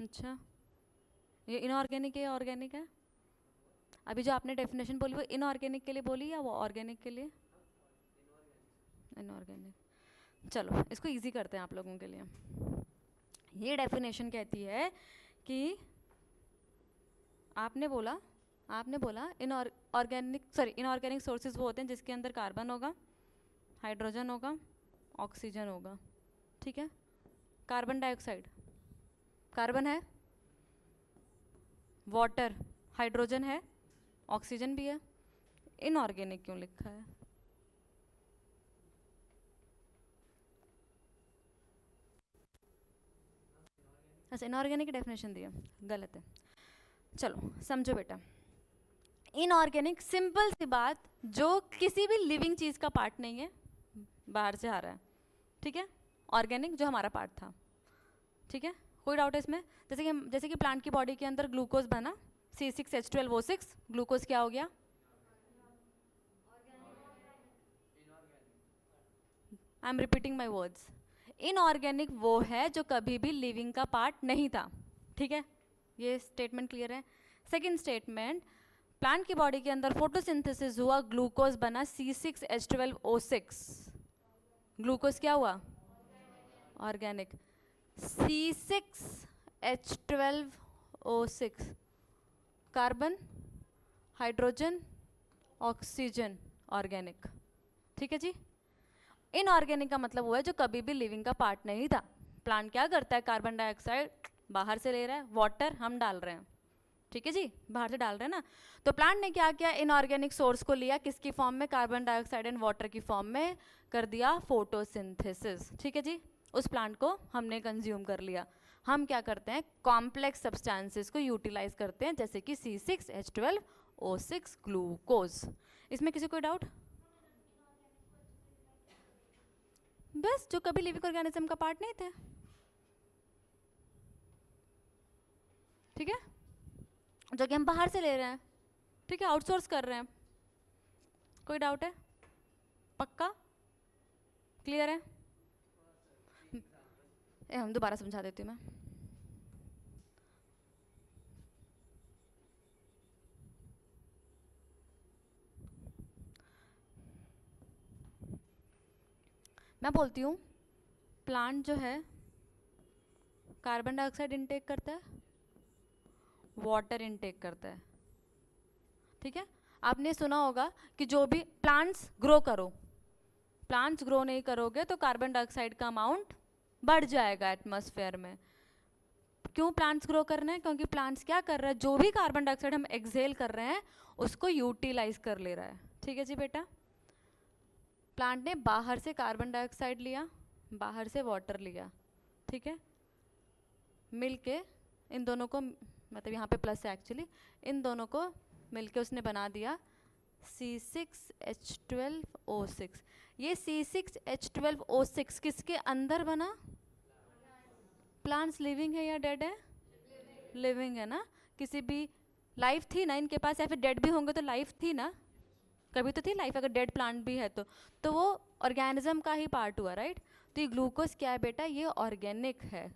अच्छा, ये इनऑर्गेनिक है, ऑर्गेनिक है? अभी जो आपने डेफिनेशन बोली वो इनऑर्गेनिक के लिए बोली या वो ऑर्गेनिक के लिए? इनऑर्गेनिक। चलो इसको इजी करते हैं आप लोगों के लिए। ये डेफिनेशन कहती है कि आपने बोला इनऑर्गेनिक सोर्सेज वो होते हैं जिसके अंदर कार्बन होगा, हाइड्रोजन होगा, ऑक्सीजन होगा, ठीक है? कार्बन डाइऑक्साइड, कार्बन है, वाटर, हाइड्रोजन है, ऑक्सीजन भी है, इनऑर्गेनिक क्यों लिखा है? अच्छा, इनऑर्गेनिक की डेफिनेशन दी है, गलत है। चलो समझो बेटा, इनऑर्गेनिक सिंपल सी बात, जो किसी भी लिविंग चीज़ का पार्ट नहीं है, बाहर से आ रहा है, ठीक है? ऑर्गेनिक जो हमारा पार्ट था, ठीक है? कोई डाउट है इसमें? जैसे कि प्लांट की बॉडी के अंदर ग्लूकोज बना, C6H12O6, ग्लूकोज क्या हो गया? I am repeating my words. Inorganic वो है जो कभी भी लिविंग का पार्ट नहीं था, ठीक है? ये स्टेटमेंट क्लियर है? सेकेंड स्टेटमेंट, प्लांट की बॉडी के अंदर फोटोसिंथेसिस हुआ, ग्लूकोज बना C6H12O6, ग्लूकोज क्या हुआ? Organic. C6H12O6, carbon, hydrogen, oxygen, organic, ठीक है जी? इनऑर्गेनिक का मतलब हुआ है जो कभी भी लिविंग का पार्ट नहीं था। प्लांट क्या करता है? कार्बन डाइऑक्साइड बाहर से ले रहा है, वाटर हम डाल रहे हैं, ठीक है जी? बाहर से डाल रहे हैं ना। तो प्लांट ने क्या किया? इनऑर्गेनिक सोर्स को लिया, किसकी फॉर्म में? कार्बन डाइऑक्साइड एंड वाटर की फॉर्म में, कर दिया फोटोसिंथेसिस, ठीक है जी? उस प्लांट को हमने कंज्यूम कर लिया। हम क्या करते हैं? कॉम्प्लेक्स सब्सटेंसेस को यूटिलाइज करते हैं, जैसे कि C6H12O6 ग्लूकोज। इसमें किसी कोई डाउट? बस जो कभी लिविंग ऑर्गेनिज्म का पार्ट नहीं थे, ठीक है? जो कि हम बाहर से ले रहे हैं, ठीक है? आउटसोर्स कर रहे हैं। कोई डाउट है? पक्का क्लियर है? हम दोबारा समझा देती हूँ मैं। बोलती हूँ, प्लांट जो है कार्बन डाइऑक्साइड इनटेक करता है, वाटर इनटेक करता है, ठीक है? आपने सुना होगा कि जो भी प्लांट्स ग्रो नहीं करोगे तो कार्बन डाइऑक्साइड का अमाउंट बढ़ जाएगा एटमॉस्फेयर में। क्यों प्लांट्स ग्रो कर रहे हैं? क्योंकि प्लांट्स क्या कर रहा है? जो भी कार्बन डाइऑक्साइड हम एक्सहेल कर रहे हैं उसको यूटिलाइज कर ले रहा है, ठीक है जी बेटा? प्लांट ने बाहर से कार्बन डाइऑक्साइड लिया, बाहर से वाटर लिया, ठीक है? मिलके इन दोनों को, मतलब यहाँ पे प्लस है एक्चुअली, इन दोनों को मिलके उसने बना दिया C6H12O6। ये C6H12O6 किसके अंदर बना? प्लांट्स लिविंग है या डेड है? लिविंग है ना। किसी भी लाइफ थी ना इनके पास, या फिर डेड भी होंगे तो लाइफ थी ना, कभी तो थी लाइफ, अगर डेड प्लांट भी है तो वो ऑर्गेनिज्म का ही पार्ट हुआ, राइट? तो ये ग्लूकोज क्या है बेटा? ये ऑर्गेनिक है,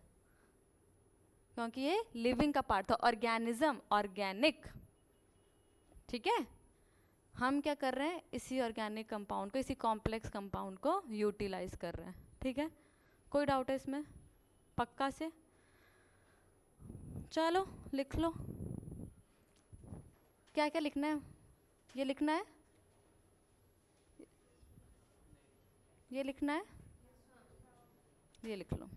क्योंकि ये लिविंग का पार्ट था। ऑर्गेनिज्म, ऑर्गेनिक, ठीक है? हम क्या कर रहे हैं? इसी ऑर्गेनिक कंपाउंड को, इसी कॉम्प्लेक्स कंपाउंड को यूटिलाइज कर रहे हैं, ठीक है? कोई डाउट है इसमें? पक्का से? चलो लिख लो, क्या क्या लिखना है? ये लिखना है, ये लिखना है, ये लिख लो।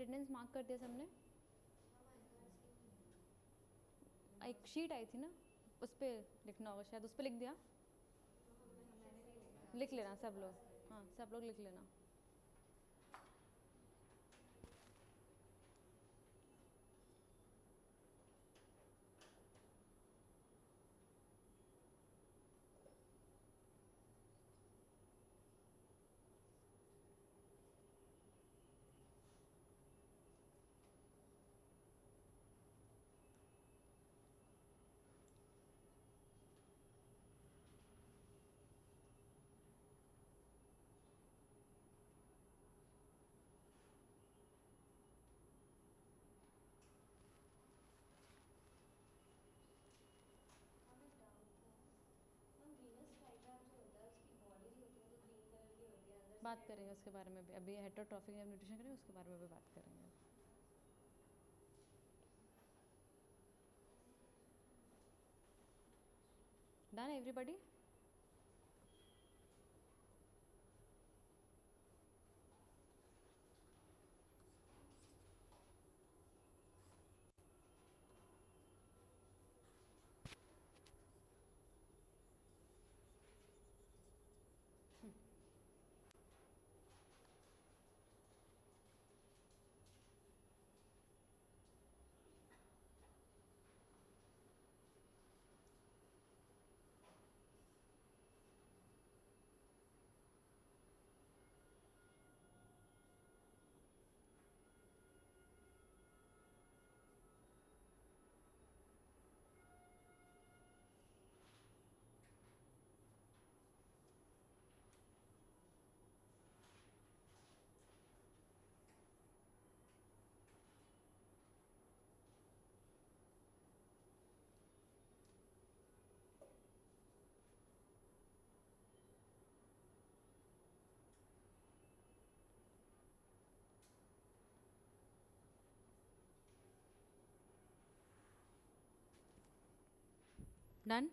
अटेंडेंस मार्क कर दिया सबने? एक शीट आई थी ना, उस पर लिखना होगा शायद, उस पर लिख दिया? लिख लेना सब लोग, हाँ सब लोग लिख लेना। बात करेंगे उसके बारे में भी, अभी हेटरोट्रॉफिक न्यूट्रिशन करेंगे उसके बारे में भी बात करेंगे। Done everybody? डन?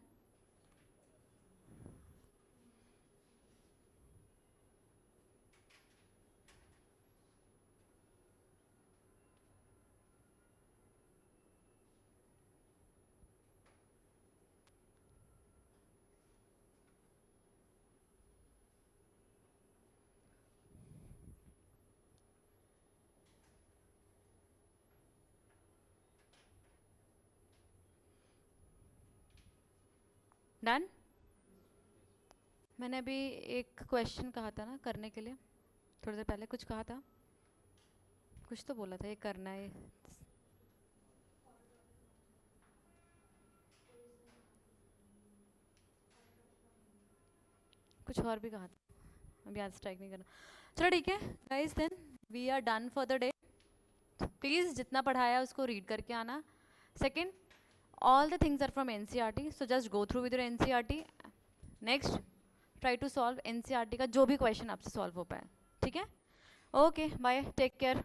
डन? मैंने अभी एक क्वेश्चन कहा था ना करने के लिए, थोड़ी देर पहले कुछ कहा था, कुछ तो बोला था ये करना है। कुछ और भी कहा था, अभी याद स्ट्राइक नहीं करना। चलो ठीक है guys, then we are done for the day. Please जितना पढ़ाया उसको रीड करके आना। Second, all the things are from NCERT, so just go through with your NCERT. Next, try to solve NCERT का जो भी क्वेश्चन आपसे सॉल्व हो पाए, ठीक है? Okay bye, take care.